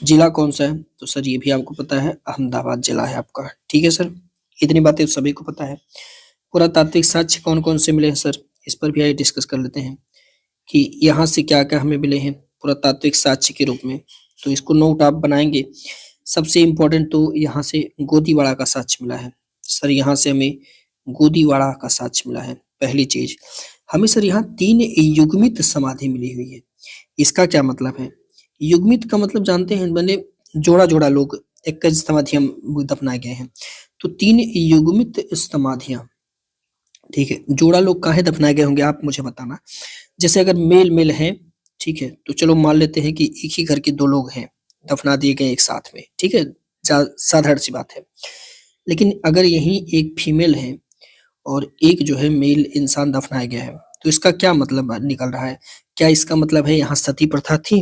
जिला कौन सा है? तो सर ये भी आपको पता है अहमदाबाद जिला है आपका, ठीक है सर। इतनी बातें तो सभी को पता है। पुरातात्विक साक्ष्य कौन कौन से मिले हैं सर, इस पर भी आइए डिस्कस कर लेते हैं कि यहाँ से क्या क्या हमें मिले हैं पुरातात्विक साक्ष्य के रूप में। तो इसको नोट आप बनाएंगे। सबसे इम्पोर्टेंट तो यहाँ से गोदीवाड़ा का साक्ष्य मिला है सर, यहाँ से हमें गोदीवाड़ा का साक्ष्य मिला है। पहली चीज हमें सर यहाँ 3 युग्मित समाधि मिली हुई है। इसका क्या मतलब है? युग्मित का मतलब जानते हैं, मैंने जोड़ा जोड़ा लोग एक समाधि हम दफनाए गए हैं, तो 3 युग्मित समाधियां, ठीक है। जोड़ा लोग काहे दफनाए गए होंगे आप मुझे बताना। जैसे अगर मेल मेल है, ठीक है, तो चलो मान लेते हैं कि एक ही घर के 2 लोग हैं, दफना दिए गए एक साथ में, ठीक है, साधारण सी बात है। लेकिन अगर यही एक फीमेल है और एक जो है मेल इंसान दफनाया गया है, तो इसका क्या मतलब निकल रहा है? क्या इसका मतलब है यहाँ सती प्रथा थी?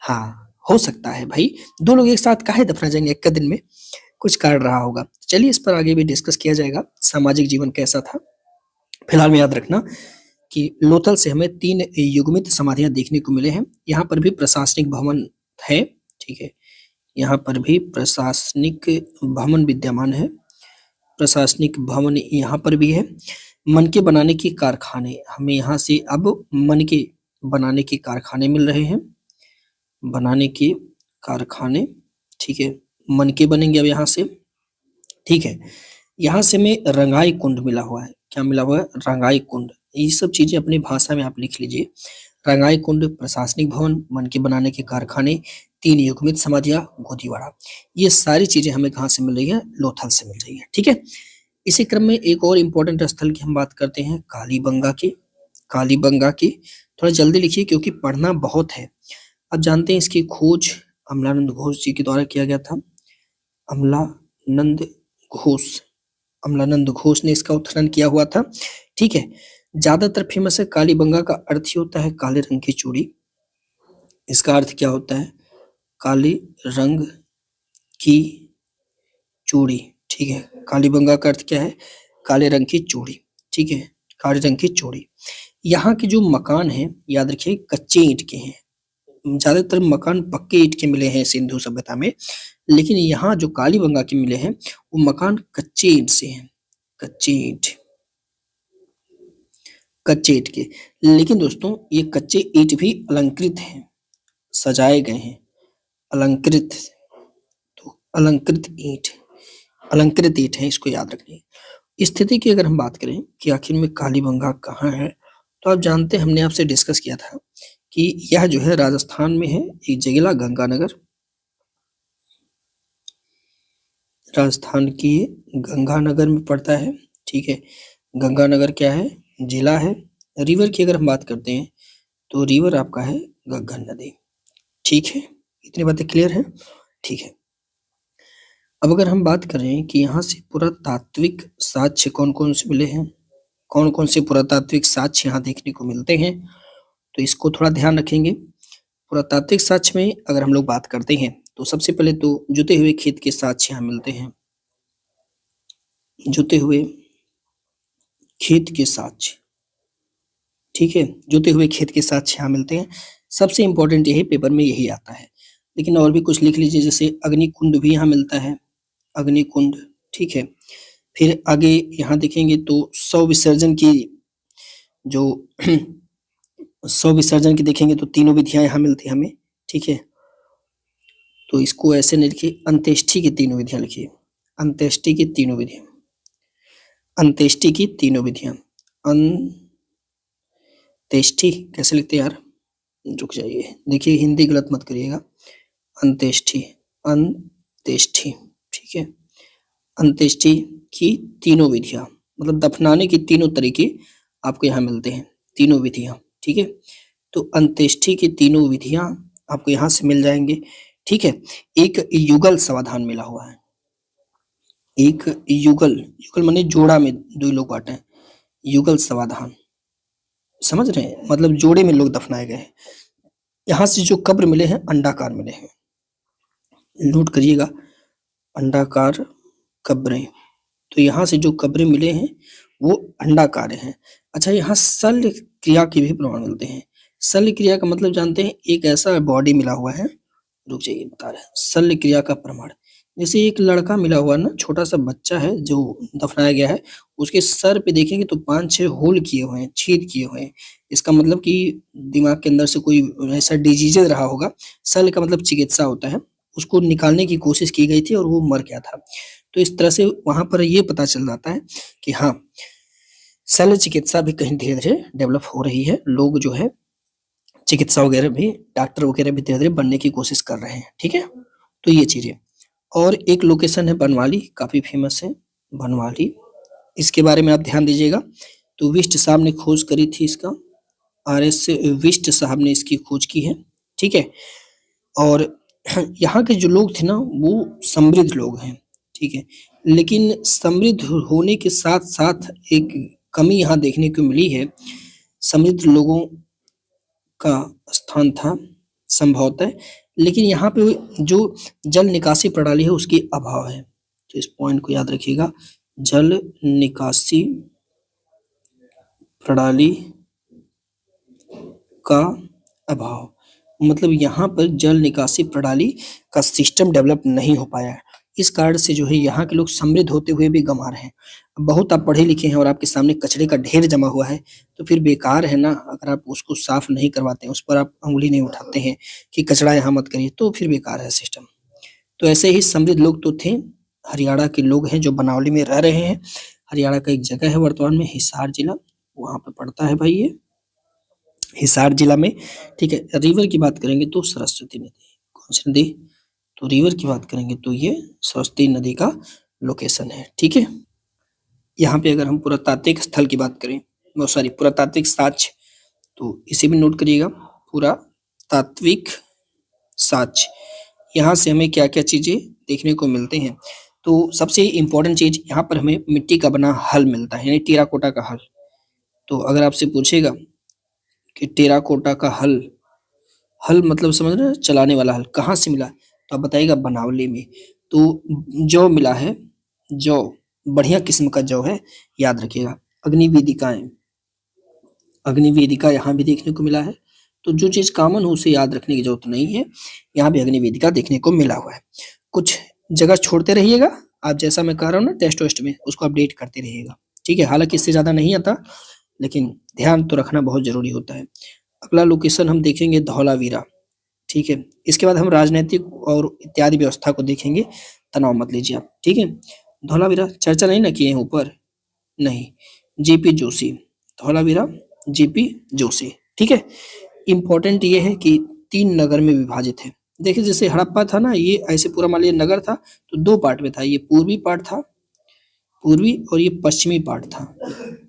हाँ, हो सकता है भाई, 2 लोग एक साथ काहे दफना जाएंगे एक दिन में, कुछ कारण रहा होगा। चलिए इस पर आगे भी डिस्कस किया जाएगा, सामाजिक जीवन कैसा था। फिलहाल में याद रखना कि लोथल से हमें 3 युग्मित समाधियां देखने को मिले हैं। यहाँ पर भी प्रशासनिक भवन है, ठीक है, यहाँ पर भी प्रशासनिक भवन विद्यमान है, प्रशासनिक भवन यहाँ पर भी है। मनके बनाने के कारखाने, हमें यहाँ से अब मनके बनाने के कारखाने मिल रहे हैं, बनाने के कारखाने, ठीक है, मनके बनेंगे अब यहाँ से, ठीक है। यहाँ से हमें रंगाई कुंड मिला हुआ है। क्या मिला हुआ है? रंगाई कुंड। ये सब चीजें अपनी भाषा में आप लिख लीजिए। रंगाई कुंड, प्रशासनिक भवन, मनके बनाने के कारखाने, 3 युग्मित समाधियां, गोदीवाड़ा, ये सारी चीजें हमें कहाँ से मिल रही है? लोथल से मिल रही है, ठीक है। इसी क्रम में एक और इम्पोर्टेंट स्थल की हम बात करते हैं, कालीबंगा की। कालीबंगा की थोड़ा जल्दी लिखिए क्योंकि पढ़ना बहुत है। अब जानते हैं इसकी खोज अमलानंद घोष जी के द्वारा किया गया था। अमलानंद घोष अमलानंद घोष ने इसका उत्खनन किया हुआ था। ठीक है, ज्यादातर फेमस है कालीबंगा का अर्थ ही होता है काले रंग की चूड़ी। इसका अर्थ क्या होता है? काले रंग की चूड़ी। ठीक है, कालीबंगा का अर्थ क्या है? काले रंग की चूड़ी। ठीक है, काले रंग की चूड़ी। यहाँ के जो मकान हैं याद रखिए कच्चे ईंट के हैं। ज्यादातर मकान पक्के ईंट के मिले हैं सिंधु सभ्यता में, लेकिन यहाँ जो कालीबंगा के मिले हैं वो मकान कच्चे ईंट से हैं। कच्चे ईंट के। लेकिन दोस्तों ये कच्चे ईंट भी अलंकृत हैं, सजाए गए हैं। अलंकृत, तो अलंकृत ईंट है, इसको याद रखिए। स्थिति की अगर हम बात करें कि आखिर में कालीबंगा कहाँ है, तो आप जानते हैं हमने आपसे डिस्कस किया था कि यह जो है राजस्थान में है, एक जगह गंगानगर। राजस्थान की गंगानगर में पड़ता है। ठीक है, गंगानगर क्या है? जिला है। रिवर की अगर हम बात करते हैं तो रिवर आपका है घग्गर नदी। ठीक है, इतनी बातें क्लियर है? ठीक है, अब अगर हम बात करें कि यहाँ से पुरातात्विक साक्ष्य कौन कौन से मिले हैं, कौन कौन से पुरातात्विक साक्ष्य यहाँ देखने को मिलते हैं, तो इसको थोड़ा ध्यान रखेंगे। पुरातात्विक साक्ष्य में अगर हम लोग बात करते हैं तो सबसे पहले तो जुते हुए खेत के साक्ष्य यहाँ मिलते हैं। जुते हुए खेत के साक्ष्य। ठीक है, जुते हुए खेत के साक्ष्य यहाँ मिलते हैं। सबसे इंपॉर्टेंट यही पेपर में यही आता है, लेकिन और भी कुछ लिख लीजिए, जैसे अग्निकुंड भी यहाँ मिलता है। अग्निकुंड। ठीक है, फिर आगे यहाँ देखेंगे तो शव विसर्जन की जो शव विसर्जन की देखेंगे तो तीनों विधियां यहाँ मिलती है हमें। ठीक है, तो इसको ऐसे नहीं लिखिए, अंत्येष्टि की तीनों विधियां लिखिए। अंत्येष्टि की तीनों विधियां। अंत्येष्टि की तीनों विधियां। अंत्येष्टि कैसे लिखते हैं यार? रुक जाइए, देखिए हिंदी गलत मत करिएगा। अंत्येष्टि, अंत्येष्टि। ठीक है, अंत्येष्टि की तीनों विधियां मतलब दफनाने की तीनों तरीके आपको यहाँ मिलते हैं, तीनों विधियां। ठीक है, तो अंत्येष्टि की तीनों विधियां आपको यहाँ से मिल जाएंगे। ठीक है, एक युगल समाधान मिला हुआ है। एक युगल, युगल माने जोड़ा में दो लोग बांटे हैं। युगल समाधान, समझ रहे हैं? मतलब जोड़े में लोग दफनाए गए हैं। यहाँ से जो कब्र मिले हैं अंडाकार मिले हैं, नोट करिएगा, अंडाकार कब्रें। तो यहाँ से जो कब्रें मिले हैं वो अंडाकार हैं। अच्छा, यहाँ शल्य क्रिया के भी प्रमाण मिलते हैं। शल्य क्रिया का मतलब जानते हैं? एक ऐसा बॉडी मिला हुआ है, रुक जाइए बता रहे हैं, शल्य क्रिया का प्रमाण। जैसे एक लड़का मिला हुआ ना, छोटा सा बच्चा है जो दफनाया गया है, उसके सर पे देखेंगे तो 5-6 होल किए हुए हैं, छेद किए हुए हैं। इसका मतलब कि दिमाग के अंदर से कोई ऐसा डिजीज रहा होगा। शल्य का मतलब चिकित्सा होता है, उसको निकालने की कोशिश की गई थी और वो मर गया था। तो इस तरह से वहां पर ये पता चल जाता है कि हाँ, शल्य चिकित्सा भी कहीं धीरे धीरे डेवलप हो रही है। लोग जो है चिकित्सा वगैरह भी, डॉक्टर वगैरह भी धीरे धीरे बनने की कोशिश कर रहे हैं। ठीक है, तो ये चीजें। और एक लोकेशन है बनवाली, काफी फेमस है बनवाली, इसके बारे में आप ध्यान दीजिएगा। तो विष्ट साहब ने खोज करी थी इसका, RS विष्ट साहब ने इसकी खोज की है। ठीक है, और यहाँ के जो लोग थे ना वो समृद्ध लोग हैं। ठीक है, लेकिन समृद्ध होने के साथ साथ एक कमी यहाँ देखने को मिली है। समृद्ध लोगों का स्थान था संभवतः, लेकिन यहाँ पे जो जल निकासी प्रणाली है उसकी अभाव है। तो इस पॉइंट को याद रखिएगा, जल निकासी प्रणाली का अभाव, मतलब यहाँ पर जल निकासी प्रणाली का सिस्टम डेवलप नहीं हो पाया है। इस कारण से जो है यहाँ के लोग समृद्ध होते हुए भी गंवा रहे हैं। बहुत आप पढ़े लिखे हैं और आपके सामने कचरे का ढेर जमा हुआ है तो फिर बेकार है ना। अगर आप उसको साफ नहीं करवाते हैं, उस पर आप अंगुली नहीं उठाते हैं कि कचरा यहाँ मत करिए, तो फिर बेकार है सिस्टम। तो ऐसे ही समृद्ध लोग तो थे। हरियाणा के लोग हैं जो बनावली में रह रहे हैं। हरियाणा का एक जगह है वर्तमान में हिसार जिला, वहां पे पड़ता है भाई ये, हिसार जिला में। ठीक है, रिवर की बात करेंगे तो सरस्वती नदी। कौन सी नदी? तो रिवर की बात करेंगे तो ये सरस्वती नदी का लोकेशन है। ठीक है, यहाँ पे अगर हम पुरातात्विक स्थल की बात करें, सॉरी पुरातात्विक साक्ष्य, तो इसे भी नोट करिएगा। पुरातात्विक साक्ष्य, यहाँ से हमें क्या क्या चीजें देखने को मिलते हैं। तो सबसे इम्पोर्टेंट चीज यहाँ पर हमें मिट्टी का बना हल मिलता है, यानी टेराकोटा का हल। तो अगर आपसे पूछेगा कि टेराकोटा का हल, हल मतलब समझ रहे हैं, चलाने वाला हल कहाँ से मिला, तो आप बताइएगा बनावली में। तो जौ मिला है, जौ बढ़िया किस्म का जौ है, याद रखिएगा। अग्निवेदिकाएं, अग्निवेदिका यहाँ भी देखने को मिला है। तो जो चीज कॉमन हो उसे याद रखने की जरूरत नहीं है, यहाँ भी अग्निवेदिका देखने को मिला हुआ है। कुछ जगह छोड़ते रहिएगा, आप जैसा मैं कह रहा हूँ ना टेस्ट वेस्ट में, उसको अपडेट करते रहिएगा, ठीक है। हालांकि इससे ज्यादा नहीं आता, लेकिन ध्यान तो रखना बहुत जरूरी होता है। अगला लोकेशन हम देखेंगे धौलावीरा, ठीक है। इसके बाद हम राजनीतिक और इत्यादि व्यवस्था को देखेंगे, तनाव मत लीजिए आप, ठीक है। धौलावीरा चर्चा नहीं ना किए हैं ऊपर, नहीं। जेपी जोशी, धौलावीरा जेपी जोशी, ठीक है। इंपॉर्टेंट ये है कि 3 नगर में विभाजित है। देखिए जैसे हड़प्पा था ना, ये ऐसे पूरा मान लीजिए नगर था, तो 2 पार्ट में था, ये पूर्वी पार्ट था, पूर्वी, और ये पश्चिमी पार्ट था,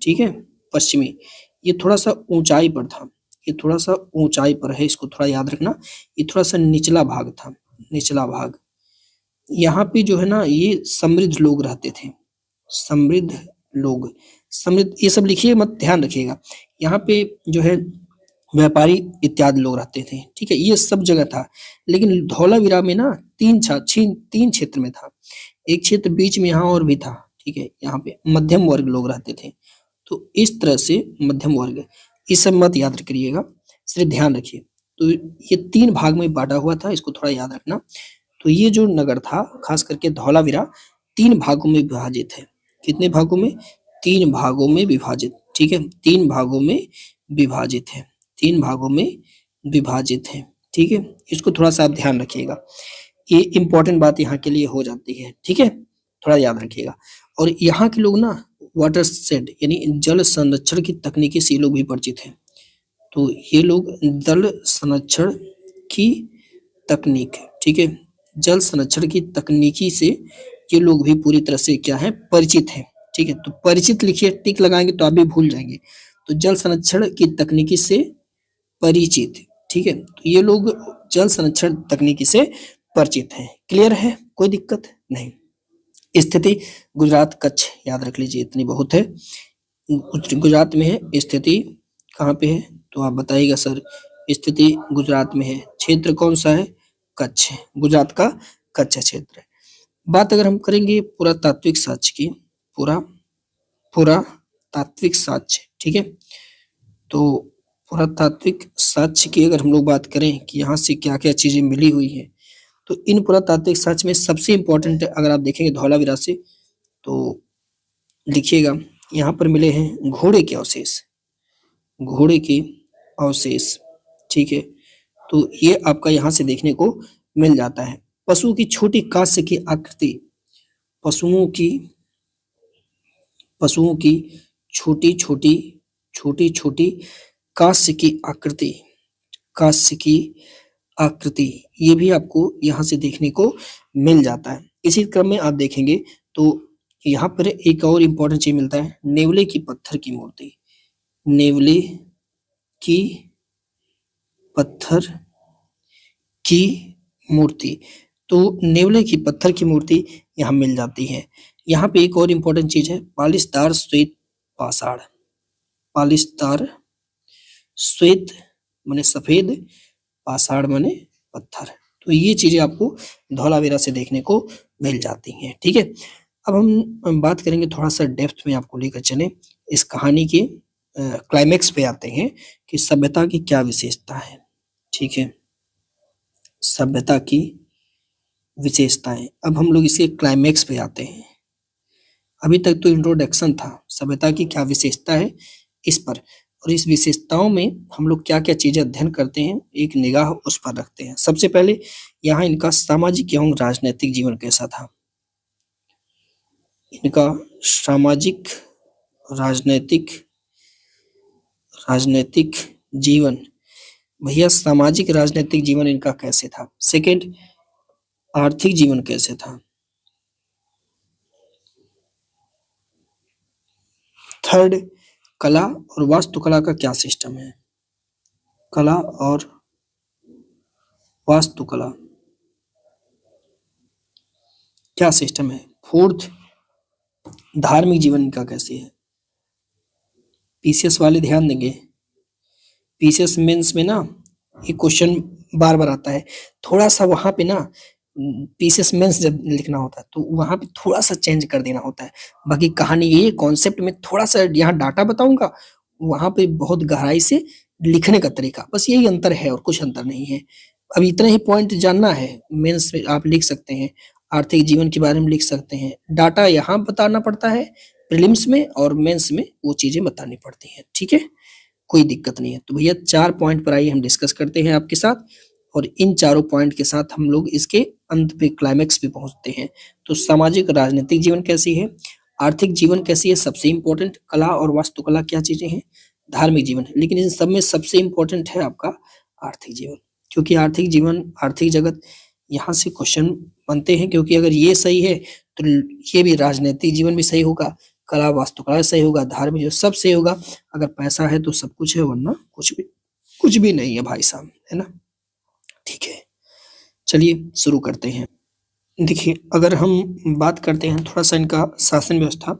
ठीक है, पश्चिमी। ये थोड़ा सा ऊंचाई पर था, ये थोड़ा सा ऊंचाई पर है, इसको थोड़ा याद रखना। ये थोड़ा सा निचला भाग था, निचला भाग। यहाँ पे जो है ना, ये समृद्ध लोग रहते थे, समृद्ध लोग, समृद्ध, ये सब लिखिए मत, ध्यान रखिएगा। यहाँ पे जो है व्यापारी इत्यादि लोग रहते थे, ठीक है, ये सब जगह था। लेकिन धौलावीरा में ना 3 क्षेत्र में था, एक क्षेत्र बीच में यहाँ और भी था, ठीक है। यहाँ पे मध्यम वर्ग लोग रहते थे। तो इस तरह से मध्यम वर्ग, ये सब मत याद करिएगा, सिर्फ ध्यान रखिए। तो ये 3 भाग में बांटा हुआ था, इसको थोड़ा याद रखना। तो ये जो नगर था, खास करके धौलावीरा, 3 भागों में विभाजित है। कितने भागों में? 3 भागों में विभाजित, ठीक है, 3 भागों में विभाजित है, 3 भागों में विभाजित है, ठीक है। इसको थोड़ा सा आप ध्यान रखिएगा, ये इंपॉर्टेंट बात यहाँ के लिए हो जाती है, ठीक है, थोड़ा याद रखिएगा। और यहाँ के लोग ना वाटर शेड यानी जल संरक्षण की तकनीकी से ये लोग भी परिचित हैं। तो ये लोग जल संरक्षण की तकनीक, ठीक है, जल संरक्षण की तकनीकी से ये लोग भी पूरी तरह से क्या है, परिचित है, ठीक है। तो परिचित लिखिए, टिक लगाएंगे तो आप भी भूल जाएंगे। तो जल संरक्षण की तकनीकी से परिचित, ठीक है। तो ये लोग जल संरक्षण तकनीकी से परिचित हैं। क्लियर है, कोई दिक्कत नहीं। स्थिति गुजरात कच्छ, याद रख लीजिए, इतनी बहुत है। गुजरात में है, स्थिति कहाँ पे है, तो आप बताइएगा सर। स्थिति गुजरात में है, क्षेत्र कौन सा है, कच्छ, गुजरात का कच्छ क्षेत्र है। बात अगर हम करेंगे पुरातात्विक साक्ष्य की, पुरातात्विक साक्ष्य, ठीक है। तो पुरातात्विक साक्ष्य की अगर हम लोग बात करें कि यहाँ से क्या क्या चीजें मिली हुई है, तो इन पुरातात्विक साक्ष्य में सबसे इंपॉर्टेंट अगर आप देखेंगे धौलावीरा से, तो लिखिएगा, यहाँ पर मिले हैं घोड़े के अवशेष, घोड़े के अवशेष, ठीक है। तो ये आपका यहाँ से देखने को मिल जाता है। पशु की छोटी कांस्य की आकृति, पशुओं की छोटी छोटी कांस्य की आकृति, कांस्य की आकृति, ये भी आपको यहाँ से देखने को मिल जाता है। इसी क्रम में आप देखेंगे तो यहाँ पर एक और इम्पोर्टेंट चीज मिलता है, नेवले की पत्थर की मूर्ति, नेवले की पत्थर की मूर्ति। तो नेवले की पत्थर की मूर्ति यहाँ मिल जाती है। यहाँ पे एक और इम्पोर्टेंट चीज है, पालिशदार श्वेत पाषाण, पालिशदार श्वेत माने सफेद, पाषाण माने पत्थर। तो ये चीजें आपको धौलावीरा से देखने को मिल जाती हैं, ठीक है। अब हम बात करेंगे थोड़ा सा डेप्थ में, आपको लेकर चले इस कहानी के क्लाइमेक्स पे आते हैं कि सभ्यता की क्या विशेषता है, ठीक है, सभ्यता की विशेषताएं। अब हम लोग इसके क्लाइमेक्स पे आते हैं। अभी तक तो इंट्रोडक्शन था, सभ्यता की क्या विशेषता है इस पर, और इस विशेषताओं में हम लोग क्या क्या चीजें अध्ययन करते हैं, एक निगाह उस पर रखते हैं। सबसे पहले यहाँ इनका सामाजिक एवं राजनीतिक जीवन कैसा था, इनका सामाजिक राजनीतिक राजनीतिक जीवन, भैया सामाजिक राजनीतिक जीवन इनका कैसे था। सेकंड, आर्थिक जीवन कैसे था। थर्ड, कला और वास्तुकला का क्या सिस्टम है, कला और वास्तुकला क्या सिस्टम है। फोर्थ, धार्मिक जीवन का कैसे है। पीसीएस वाले ध्यान देंगे, पीसीएस मेंस में ना ये क्वेश्चन बार बार आता है, थोड़ा सा वहां पे ना पीसीएस मेंस जब लिखना होता है तो वहां पे थोड़ा सा चेंज कर देना होता है। बाकी कहानी ये कॉन्सेप्ट में थोड़ा सा यहाँ डाटा बताऊंगा, वहां पे बहुत गहराई से लिखने का तरीका, बस यही अंतर है और कुछ अंतर नहीं है। अब इतना ही पॉइंट जानना है, मेंस में आप लिख सकते हैं, आर्थिक जीवन के बारे में लिख सकते हैं, डाटा यहाँ बताना पड़ता है प्रीलिम्स में, और मेंस में वो चीजें बतानी पड़ती हैं। ठीक है, कोई दिक्कत नहीं है। तो भैया 4 पॉइंट पर आइए हम डिस्कस करते हैं आपके साथ, और इन चारों पॉइंट के साथ हम लोग इसके अंत पे क्लाइमेक्स पे पहुंचते हैं। तो सामाजिक राजनीतिक जीवन कैसी है, आर्थिक जीवन कैसी है, सबसे इम्पोर्टेंट, कला और वास्तुकला क्या चीजें हैं, धार्मिक जीवन, लेकिन इन सब में सबसे इम्पोर्टेंट है आपका आर्थिक जीवन, क्योंकि आर्थिक जीवन, आर्थिक जगत, यहाँ से क्वेश्चन बनते हैं, क्योंकि अगर ये सही है तो ये भी राजनीतिक जीवन भी सही होगा, कला वास्तुकला सही होगा, धार्मिक जीवन सब सही होगा। अगर पैसा है तो सब कुछ है, वरना कुछ भी नहीं है भाई साहब, है ना। ठीक है, चलिए शुरू करते हैं। देखिए, अगर हम बात करते हैं थोड़ा सा इनका शासन व्यवस्था,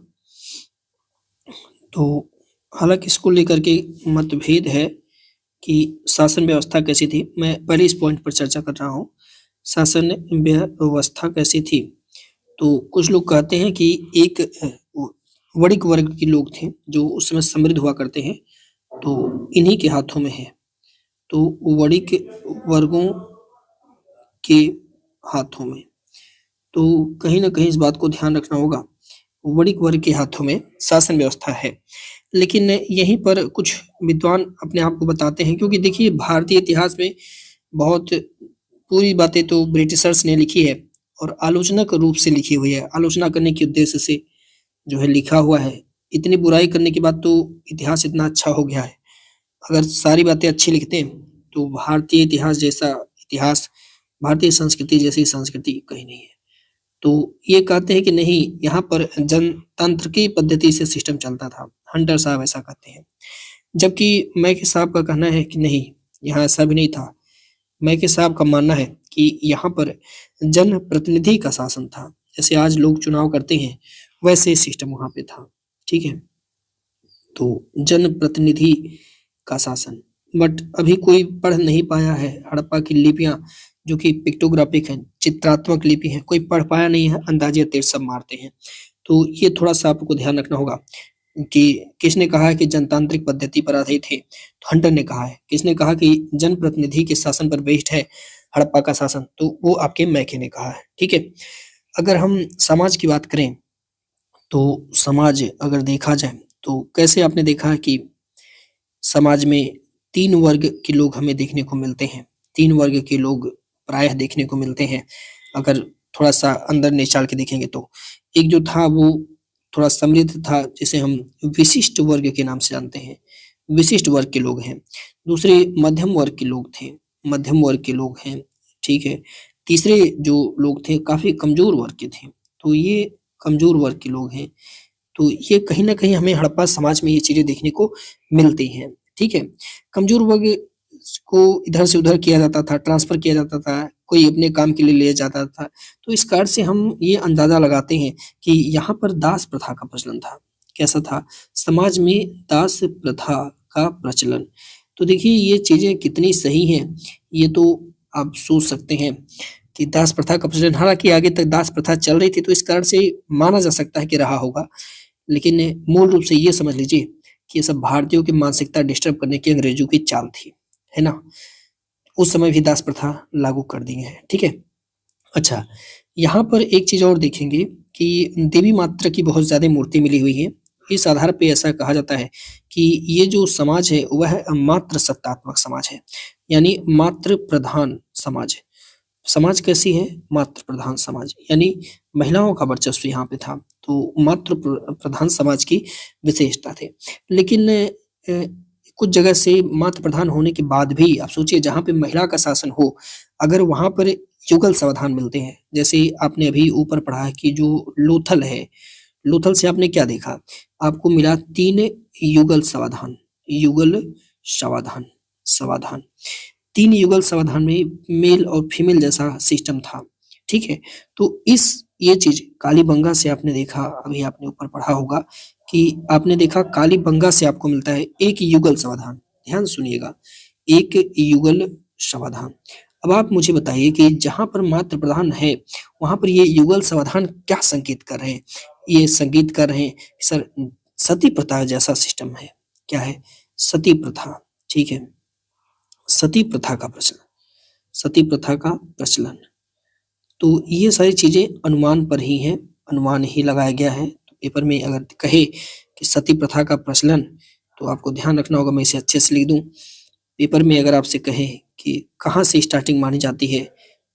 तो हालांकि इसको लेकर के मतभेद है कि शासन व्यवस्था कैसी थी। मैं पहले इस पॉइंट पर चर्चा कर रहा हूँ, शासन व्यवस्था कैसी थी। तो कुछ लोग कहते हैं कि एक वणिक वर्ग के लोग थे जो उस समय समृद्ध हुआ करते हैं, तो इन्हीं के हाथों में है। तो वणिक वर्गों के हाथों में, तो कहीं ना कहीं इस बात को ध्यान रखना होगा, वणिक वर्ग के हाथों में शासन व्यवस्था है। लेकिन यहीं पर कुछ विद्वान अपने आप को बताते हैं, क्योंकि देखिए भारतीय इतिहास में बहुत पूरी बातें तो ब्रिटिशर्स ने लिखी है और आलोचनात्मक रूप से लिखी हुई है, आलोचना करने के उद्देश्य से जो है लिखा हुआ है। इतनी बुराई करने के बाद तो इतिहास इतना अच्छा हो गया है। अगर सारी बातें अच्छी लिखते हैं तो भारतीय इतिहास जैसा इतिहास, भारतीय संस्कृति जैसी संस्कृति कहीं नहीं है। तो ये कहते हैं कि नहीं, यहाँ पर जनतंत्र की पद्धति से सिस्टम चलता था, हंटर साहब ऐसा कहते हैं। जबकि मैके साहब का कहना है कि नहीं, यहाँ ऐसा भी नहीं था। मैके साहब का मानना है कि यहाँ पर जन प्रतिनिधि का शासन था, जैसे आज लोग चुनाव करते हैं वैसे सिस्टम वहां पे था। ठीक है, तो जन प्रतिनिधि का शासन, बट अभी कोई पढ़ नहीं पाया है हड़प्पा की लिपियां, जो कि पिक्टोग्राफिक है, चित्रात्मक लिपि है, कोई पढ़ पाया नहीं है, अंदाजे तीर सब मारते हैं। तो ये थोड़ा सा आपको ध्यान रखना होगा कि किसने कहा है कि जनतांत्रिक पद्धति पर आधारित थे, तो हंटर ने कहा है। किसने कहा कि जनप्रतिनिधि के शासन पर बेस्ड है हड़प्पा का शासन, तो वो आपके मैके ने कहा है। ठीक है, अगर हम समाज की बात करें तो समाज अगर देखा जाए तो कैसे आपने देखा है कि समाज में 3 वर्ग के लोग हमें देखने को मिलते हैं, 3 वर्ग के लोग प्रायः देखने को मिलते हैं। अगर थोड़ा सा अंदर निचाल के देखेंगे तो एक जो था वो थोड़ा समृद्ध था, जिसे हम विशिष्ट वर्ग के नाम से जानते हैं, विशिष्ट वर्ग के लोग हैं। दूसरे मध्यम वर्ग के लोग थे, मध्यम वर्ग के लोग हैं। ठीक है, तीसरे जो लोग थे काफी कमजोर वर्ग के थे, तो ये कमजोर वर्ग के लोग हैं। तो ये कहीं ना कहीं हमें हड़प्पा समाज में ये चीजें देखने को मिलती हैं। ठीक है, कमजोर वर्ग को इधर से उधर किया जाता था, ट्रांसफर किया जाता था, कोई अपने काम के लिए ले जाता था। तो इस कार्ड से हम ये अंदाजा लगाते हैं कि यहाँ पर दास प्रथा का प्रचलन था। कैसा था, समाज में दास प्रथा का प्रचलन। तो देखिए ये चीजें कितनी सही हैं, ये तो आप सोच सकते हैं कि दास प्रथा का प्रचलन, हालांकि आगे तक दास प्रथा चल रही थी तो इस कारण से माना जा सकता है कि रहा होगा, लेकिन मूल रूप से ये समझ लीजिए कि ये सब भारतीयों की मानसिकता डिस्टर्ब करने की अंग्रेजों की चाल थी, है ना। उस समय भी दास प्रथा लागू कर दी है। ठीक है, अच्छा, यहाँ पर एक चीज और देखेंगे कि देवी मात्रा की बहुत ज्यादा मूर्ति मिली हुई है। इस आधार पे ऐसा कहा जाता है कि ये जो समाज है वह मात्र सत्तात्मक समाज है, यानी मात्र प्रधान समाज है। समाज कैसी है, मात्र प्रधान समाज, यानी महिलाओं का वर्चस्व यहाँ पे था, तो मात्र प्रधान समाज की विशेषता थे। लेकिन कुछ जगह से मात्र प्रधान होने के बाद भी आप सोचिए, जहाँ पे महिला का शासन हो, अगर वहां पर युगल समाधान मिलते हैं, जैसे आपने अभी ऊपर पढ़ा है कि जो लोथल है, लोथल से आपने क्या देखा, आपको मिला 3 युगल समाधान, युगल समाधान, समाधान। 3 युगल समाधान में मेल और फीमेल जैसा सिस्टम था, ठीक है। तो ये चीज कालीबंगा से आपने देखा, अभी आपने ऊपर पढ़ा होगा कि आपने देखा कालीबंगा से आपको मिलता है एक युगल समाधान। ध्यान सुनिएगा, एक युगल समाधान। अब आप मुझे बताइए कि जहां पर मात्र प्रधान है वहां पर ये युगल समाधान क्या संकेत कर रहे हैं? ये संकेत कर रहे हैं सर सती प्रथा जैसा सिस्टम है। क्या है? सती प्रथा, ठीक है। सती प्रथा का प्रचलन, सती प्रथा का प्रचलन। तो ये सारी चीजें अनुमान पर ही हैं, अनुमान ही लगाया गया है। तो पेपर में अगर कहे कि सती प्रथा का प्रचलन, तो आपको ध्यान रखना होगा, मैं इसे अच्छे से लिख दूं। पेपर में अगर आपसे कहे कि कहाँ से स्टार्टिंग मानी जाती है,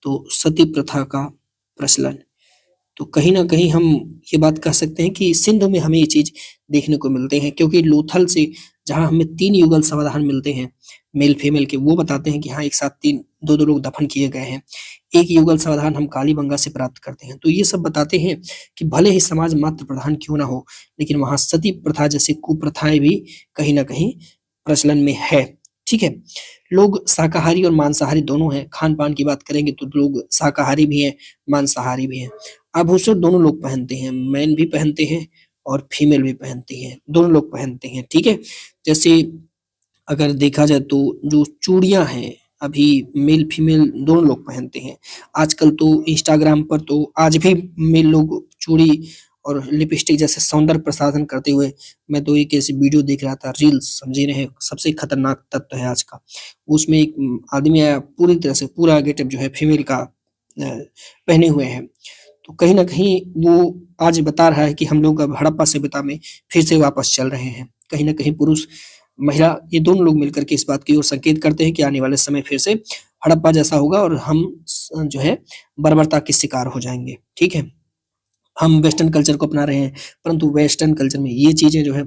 तो सती प्रथा का प्रचलन। तो कहीं ना कहीं हम ये बात कह सकते हैं कि सिंध में हमें ये चीज देखने को मिलते हैं, क्योंकि लोथल से जहां हमें 3 युगल समाधान मिलते हैं मेल फीमेल के, वो बताते हैं कि हाँ एक साथ दो दो लोग दफन किए गए हैं। एक युगल समाधान हम कालीबंगा से प्राप्त करते हैं। तो ये सब बताते हैं कि भले ही समाज मात्र प्रधान क्यों ना हो, लेकिन वहां सती प्रथा जैसी कुप्रथाएं भी कहीं ना कहीं प्रचलन में है, ठीक है। लोग शाकाहारी और मांसाहारी दोनों हैं। खान पान की बात करेंगे तो लोग शाकाहारी भी हैं, मांसाहारी भी हैं। आभूषण दोनों लोग पहनते हैं, मैन भी पहनते हैं और फीमेल भी पहनती है, दोनों लोग पहनते हैं, ठीक है। जैसे अगर देखा जाए तो जो चूड़ियां हैं अभी मेल फीमेल दोनों लोग पहनते हैं। आजकल तो इंस्टाग्राम पर तो आज भी मेल लोग चूड़ी और लिपस्टिक जैसे सौंदर्य प्रसाधन करते हुए, मैं तो एक ऐसी वीडियो देख रहा था, रील्स समझे रहे, सबसे खतरनाक तत्व है आज का। उसमें एक आदमी आया, पूरी तरह से पूरा गेटअप जो है फीमेल का पहने हुए है। तो कहीं ना कहीं वो आज बता रहा है कि हम लोग अब हड़प्पा सभ्यता में फिर से वापस चल रहे हैं। कहीं ना कहीं पुरुष महिला ये दोनों लोग मिलकर के इस बात की ओर संकेत करते हैं कि आने वाले समय फिर से हड़प्पा जैसा होगा और हम जो है बर्बरता के शिकार हो जाएंगे, ठीक है। हम वेस्टर्न कल्चर को अपना रहे हैं, परंतु वेस्टर्न कल्चर में ये चीजें जो है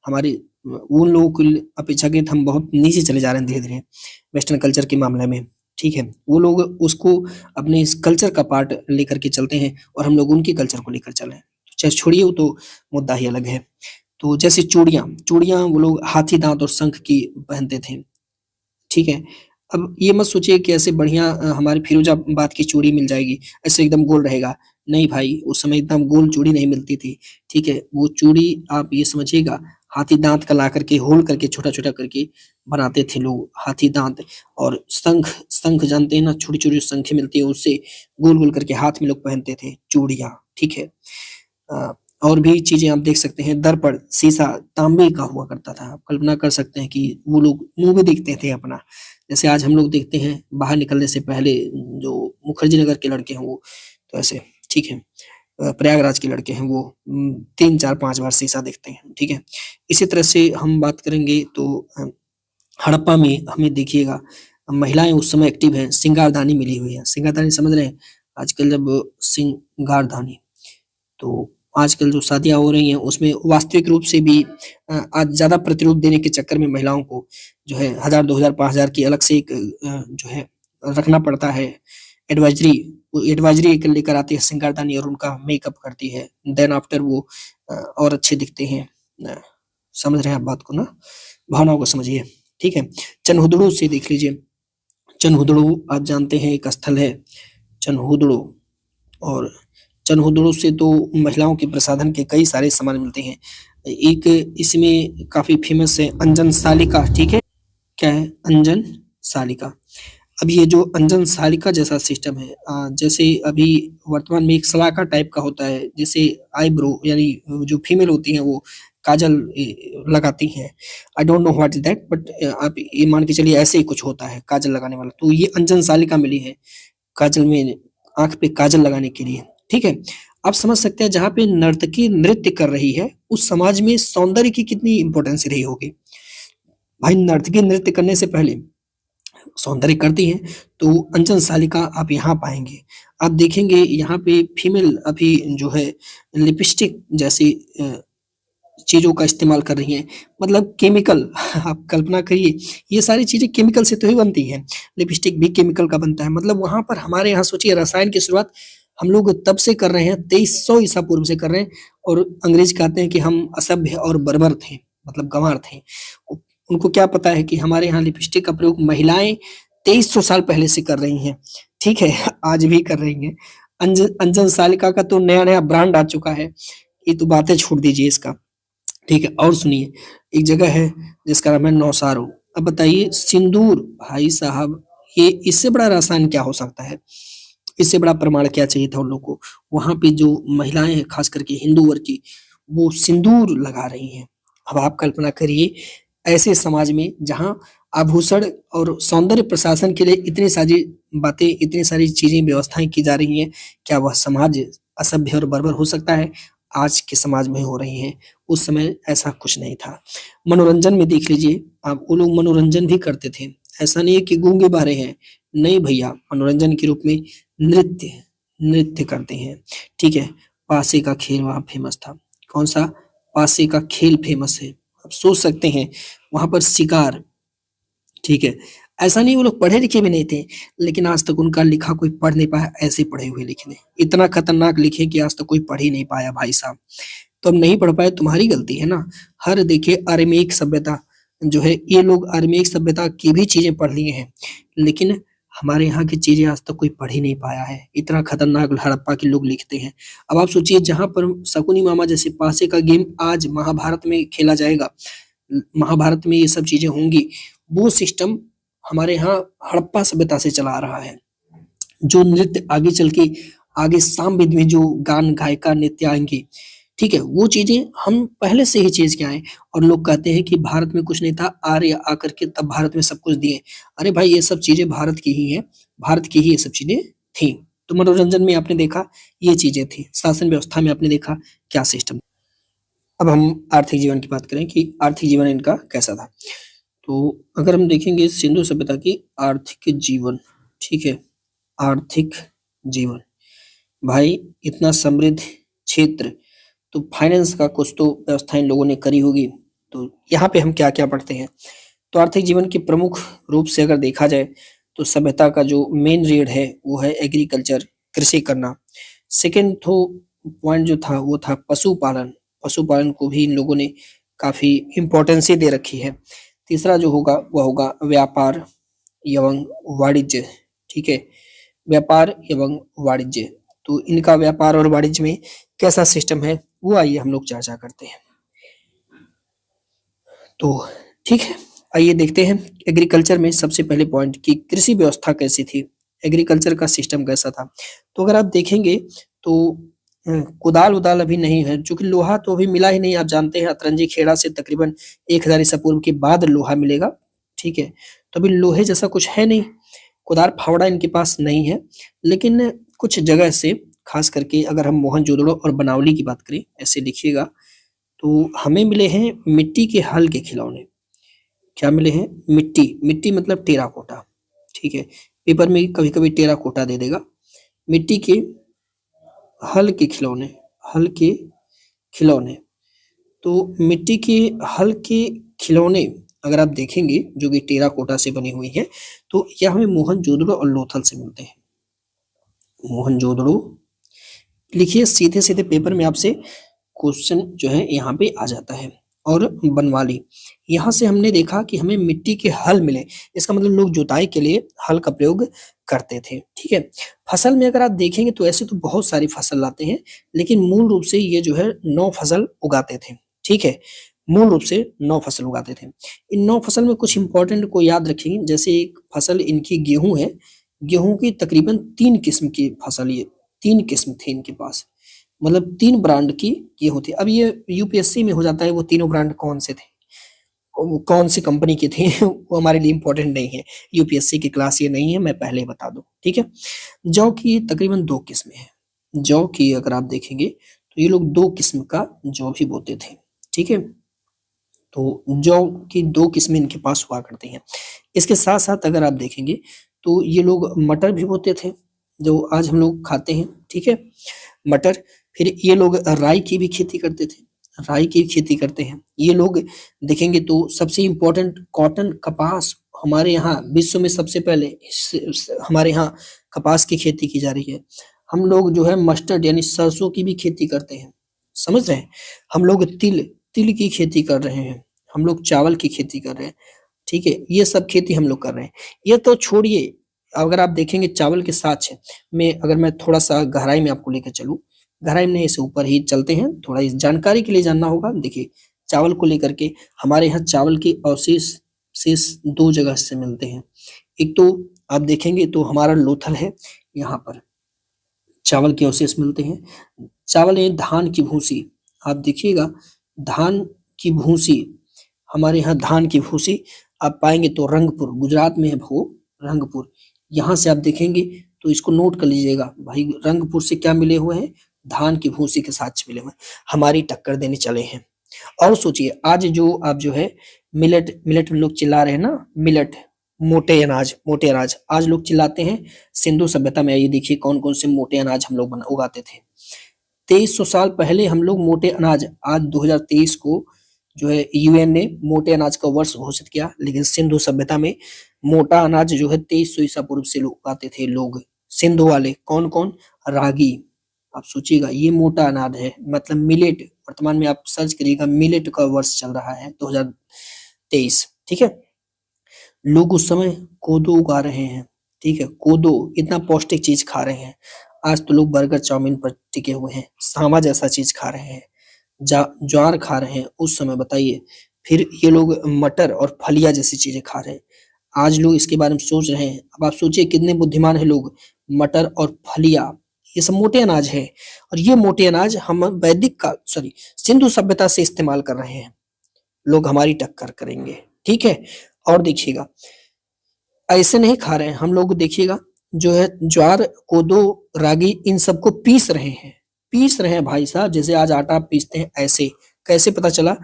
हमारी उन लोगों की अपेक्षाकृत हम बहुत नीचे चले जा रहे हैं धीरे धीरे वेस्टर्न कल्चर के मामले में, ठीक है। वो लोग उसको अपने इस कल्चर का पार्ट लेकर के चलते हैं और हम लोग उनके कल्चर को लेकर चले हैं। चाहे छोड़िए, वो तो मुद्दा ही अलग है। तो जैसे चूड़ियां चूड़ियां वो लोग हाथी दांत और शंख की पहनते थे, ठीक है। अब ये मत सोचिए कि ऐसे बढ़िया हमारी फिरोजाबाद की चूड़ी मिल जाएगी, ऐसे एकदम गोल रहेगा। नहीं भाई, उस समय एकदम गोल चूड़ी नहीं मिलती थी, ठीक है। वो चूड़ी आप ये समझिएगा हाथी दांत का ला करके होल करके छोटा छोटा करके बनाते थे लोग, हाथी दांत। और शंख, शंख जानते हैं ना, छोटी छोटी शंखें मिलती है, उससे गोल गोल करके हाथ में लोग पहनते थे चूड़ियां, ठीक है। और भी चीजें आप देख सकते हैं, दर्पण शीशा तांबे का हुआ करता था। आप कल्पना कर सकते हैं कि वो लोग मुंह भी देखते थे अपना, जैसे आज हम लोग देखते हैं बाहर निकलने से पहले जो मुखर्जी नगर के लड़के हैं वो तो ऐसे, ठीक है। प्रयागराज के लड़के हैं वो 3 4 5 बार शीशा देखते हैं, ठीक है। इसी तरह से हम बात करेंगे तो हड़प्पा में हमें देखिएगा महिलाएं उस समय एक्टिव हैं, सिंगारदानी मिली हुई है। सिंगारदानी समझ रहे हैं? आजकल जब सिंगारदानी, तो आजकल जो शादियां हो रही हैं उसमें वास्तविक रूप से भी आज ज्यादा प्रतिरूप देने के चक्कर में महिलाओं को जो है 1000 2000 5000 की अलग से एक जो है रखना पड़ता है एडवाइजरी। वो एडवाइजरी एक लेकर आती है सिंगारदानी और उनका मेकअप करती है, देन आफ्टर वो और अच्छे दिखते हैं। समझ रहे हैं आप बात को ना, भावनाओं को समझिए, ठीक है। चनहुदड़ो से देख लीजिए, चनहुदड़ो आप जानते हैं एक स्थल है चनहुदड़ो, और चनहुदड़ो से तो महिलाओं के प्रसाधन के कई सारे सामान मिलते हैं। एक इसमें काफी फेमस है अंजन सालिका, ठीक है। क्या है? अंजन सालिका। अब ये जो अंजन सालिका जैसा सिस्टम है, जैसे अभी वर्तमान में एक सलाका टाइप का होता है, जैसे आईब्रो यानी जो फीमेल होती हैं वो काजल लगाती हैं। I don't know what is that, but आप ये मान के चलिए ऐसे ही कुछ होता है काजल लगाने वाला। तो ये अंजन सालिका मिली है काजल में, आंख पे काजल लगाने के लिए, ठीक है। आप समझ सकते हैं जहाँ पे नर्तकी नृत्य कर रही है उस समाज में सौंदर्य की कितनी इंपॉर्टेंस रही होगी। भाई नर्तकी नृत्य करने से पहले सौंदर्य करती हैं, तो अंजन सालिका आप यहाँ पाएंगे। आप देखेंगे यहाँ पे फीमेल अभी जो है लिपस्टिक जैसी चीजों का इस्तेमाल कर रही हैं, मतलब केमिकल आप कल्पना करिए, ये सारी चीजें केमिकल से तो ही बनती हैं। लिपस्टिक भी केमिकल का बनता है। मतलब वहां पर हमारे यहाँ सोचिए रसायन की शुरुआत हम लोग तब से कर रहे हैं, 2300 ईसा पूर्व से कर रहे हैं। और अंग्रेज कहते हैं कि हम असभ्य और बर्बर थे, मतलब गंवार थे। उनको क्या पता है कि हमारे यहाँ लिपस्टिक का प्रयोग महिलाएं 2300 साल पहले से कर रही हैं, ठीक है। आज भी कर रही हैं। अंजन अंजन सालिका का तो नया नया ब्रांड आ चुका है, ये तो बातें छोड़ दीजिए इसका, ठीक है। और सुनिए, एक जगह है जिसका नाम है नौसारो। अब बताइए, सिंदूर भाई साहब, ये इससे बड़ा रसायन क्या हो सकता है, इससे बड़ा प्रमाण क्या चाहिए था उन लोग को। वहां पे जो महिलाएं हैं, खास करके हिंदू वर्ग की, वो सिंदूर लगा रही हैं। अब आप कल्पना करिए, ऐसे समाज में जहां आभूषण और सौंदर्य प्रशासन के लिए इतनी सारी बातें, इतनी सारी चीजें, व्यवस्थाएं की जा रही हैं, क्या वह समाज असभ्य और बर्बर हो सकता है? आज के समाज में हो रही हैं, उस समय ऐसा कुछ नहीं था। मनोरंजन में देख लीजिए आप, वो लोग मनोरंजन भी करते थे। ऐसा नहीं है कि गूंगे बहरे हैं, नहीं भैया, मनोरंजन के रूप में नृत्य नृत्य करते हैं, ठीक है। पासे का खेल वहाँ फेमस था। कौन सा? पासे का खेल फेमस है। आप सोच सकते हैं, वहां पर शिकार, ठीक है। ऐसा नहीं वो लोग पढ़े लिखे भी नहीं थे, लेकिन आज तक उनका लिखा कोई पढ़ नहीं पाया, ऐसे पढ़े हुए लिखे, इतना खतरनाक लिखे कि आज तक कोई पढ़ ही नहीं पाया भाई साहब। तो अब नहीं पढ़ पाए, तुम्हारी गलती है ना। हर देखिए, अरामीक सभ्यता जो है, ये लोग अरामीक सभ्यता की भी चीजें पढ़ लिए हैं, लेकिन हमारे यहाँ की चीजें आज तक कोई पढ़ ही नहीं पाया है। इतना खतरनाक हड़प्पा के लोग लिखते हैं। अब आप सोचिए, जहां पर शकुनी मामा जैसे पासे का गेम आज महाभारत में खेला जाएगा, महाभारत में ये सब चीजें होंगी, वो सिस्टम हमारे यहाँ हड़प्पा सभ्यता से चला आ रहा है। जो नृत्य आगे चल के, आगे सामवेद में जो गान गायिका नृत्य आएंगे, ठीक है, वो चीजें हम पहले से ही चीज के आए। और लोग कहते हैं कि भारत में कुछ नहीं था, आर्य आकर के तब भारत में सब कुछ दिए। अरे भाई, ये सब चीजें भारत की ही है, भारत की ही ये सब चीजें थी। तो मनोरंजन में आपने देखा ये चीजें थी, शासन व्यवस्था में आपने देखा क्या सिस्टम। अब हम आर्थिक जीवन की बात करें कि आर्थिक जीवन इनका कैसा था। तो अगर हम देखेंगे सिंधु सभ्यता की आर्थिक जीवन, ठीक है, आर्थिक जीवन, भाई इतना समृद्ध क्षेत्र, तो फाइनेंस का कुछ तो व्यवस्था इन लोगों ने करी होगी। तो यहाँ पे हम क्या क्या पढ़ते हैं, तो आर्थिक जीवन के प्रमुख रूप से अगर देखा जाए, तो सभ्यता का जो मेन रीढ़ है वो है एग्रीकल्चर, कृषि करना। सेकेंड तो पॉइंट जो था वो था पशुपालन, पशुपालन को भी इन लोगों ने काफी इम्पोर्टेंस दे रखी है। तीसरा जो होगा वह होगा व्यापार एवं वाणिज्य, ठीक है, व्यापार एवं वाणिज्य। तो इनका व्यापार और वाणिज्य में कैसा सिस्टम है, वो आइए हम लोग चर्चा करते हैं। तो ठीक है, आइए देखते हैं एग्रीकल्चर में सबसे पहले पॉइंट की कृषि व्यवस्था कैसी थी, एग्रीकल्चर का सिस्टम कैसा था। तो अगर आप देखेंगे तो कुदाल उदाल अभी नहीं है, क्योंकि लोहा तो अभी मिला ही नहीं। आप जानते हैं अतरंजी खेड़ा से तकरीबन 1000 ईसा पूर्व के बाद लोहा मिलेगा, ठीक है। तो अभी लोहे जैसा कुछ है नहीं, कुदाल फावड़ा इनके पास नहीं है। लेकिन कुछ जगह से, खास करके अगर हम मोहनजोदड़ो और बनावली की बात करें, ऐसे लिखिएगा, तो हमें मिले हैं मिट्टी के हल के खिलौने। क्या मिले हैं? मिट्टी, मिट्टी मतलब टेराकोटा, ठीक है। पेपर में कभी कभी टेराकोटा दे देगा। मिट्टी के हल के खिलौने, हल के खिलौने। तो मिट्टी के हल के खिलौने अगर आप देखेंगे जो कि टेराकोटा से बनी हुई है, तो यह हमें मोहनजोदड़ो और लोथल से मिलते हैं। मोहनजोदड़ो लिखिए, सीधे सीधे पेपर में आपसे क्वेश्चन जो है यहाँ पे आ जाता है। और बनवाली, यहाँ से हमने देखा कि हमें मिट्टी के हल मिले, इसका मतलब लोग जुताई के लिए हल का प्रयोग करते थे, ठीक है। फसल में अगर आप देखेंगे तो ऐसे तो बहुत सारी फसल लाते हैं, लेकिन मूल रूप से ये जो है 9 फसल उगाते थे, ठीक है। मूल रूप से 9 फसल उगाते थे। इन 9 फसल में कुछ इंपॉर्टेंट को याद रखेंगे, जैसे एक फसल इनकी गेहूं है। गेहूं की तकरीबन 3 किस्म की फसल, ये 3 किस्म थी इनके पास, मतलब 3 ब्रांड की गेहूं थी। अब ये यूपीएससी में हो जाता है वो तीनों ब्रांड कौन से थे, वो कौन सी कंपनी की थी वो हमारे लिए इंपॉर्टेंट नहीं है, यूपीएससी की क्लास ये नहीं है, मैं पहले ही बता दूं, ठीक है। जौ की तकरीबन 2 किस्में हैं। जौ की अगर आप देखेंगे तो ये लोग 2 किस्म का जौ भी बोते थे, ठीक है। तो जौ की 2 किस्में इनके पास हुआ करती हैं। इसके साथ साथ अगर आप देखेंगे तो ये लोग मटर भी बोते थे, जो आज हम लोग खाते हैं, ठीक है, मटर। फिर ये लोग राई की भी खेती करते थे, राई की खेती करते हैं ये लोग। देखेंगे तो सबसे इम्पोर्टेंट कॉटन, कपास, हमारे यहाँ विश्व में सबसे पहले हमारे यहाँ कपास की खेती की जा रही है। हम लोग जो है मस्टर्ड यानी सरसों की भी खेती करते हैं, समझ रहे हैं। हम लोग तिल, तिल की खेती कर रहे हैं। हम लोग चावल की खेती कर रहे हैं, ठीक है, ये सब खेती हम लोग कर रहे हैं। ये तो छोड़िए, अगर आप देखेंगे चावल के साथ में, अगर मैं थोड़ा सा गहराई में आपको लेकर चलूँ, गहराई में इसे ऊपर ही चलते हैं, थोड़ा इस जानकारी के लिए जानना होगा। देखिए चावल को लेकर के हमारे यहाँ चावल के अवशेष शेष दो जगह से मिलते हैं। एक तो आप देखेंगे तो हमारा लोथल है, यहाँ पर चावल के अवशेष मिलते हैं। चावल है धान की भूसी, आप देखिएगा धान की भूसी, हमारे यहाँ धान की भूसी आप पाएंगे तो रंगपुर, गुजरात में है वो रंगपुर। यहाँ से आप देखेंगे तो इसको नोट कर लीजिएगा भाई, रंगपुर से क्या मिले हुए हैं, धान की भूसी के साथ मिले हुए हैं, हमारी टक्कर देने चले हैं। और सोचिए आज जो आप जो है मिलेट, मिलेट में लोग चिल्ला रहे हैं ना, मिलेट मोटे अनाज, मोटे अनाज आज लोग चिल्लाते हैं। सिंधु सभ्यता में आइए देखिए कौन कौन से मोटे अनाज हम लोग उगाते थे। 2300 साल पहले हम लोग मोटे अनाज, आज 2023 को जो है यूएन ने मोटे अनाज का वर्ष घोषित किया, लेकिन सिंधु सभ्यता में मोटा अनाज जो है 2300 ईसा पूर्व से लोग उगाते थे लोग, सिंधु वाले। कौन कौन, रागी, आप सोचिएगा ये मोटा अनाज है, मतलब मिलेट। वर्तमान में आप सर्च करिएगा मिलेट का वर्ष चल रहा है 2023, ठीक है। लोग उस समय कोदो उगा रहे हैं, ठीक है, कोदो इतना पौष्टिक चीज खा रहे हैं। आज तो लोग बर्गर चाउमीन पर टिके हुए हैं, सांवा जैसा चीज खा रहे हैं, ज्वार खा रहे हैं उस समय, बताइए। फिर ये लोग मटर और फलिया जैसी चीजें खा रहे हैं, आज लोग इसके बारे में सोच रहे हैं। अब आप सोचिए कितने बुद्धिमान है लोग, मटर और फलिया ये सब मोटे अनाज है, और ये मोटे अनाज हम वैदिक काल, सॉरी सिंधु सभ्यता से इस्तेमाल कर रहे हैं। लोग हमारी टक्कर करेंगे, ठीक है। और देखिएगा ऐसे नहीं खा रहे हैं हम लोग, देखिएगा जो है ज्वार कोदो रागी इन सबको पीस रहे हैं, पीस रहे हैं भाई साहब, जैसे आज आटा पीसते हैं ऐसे। कैसे पता चला,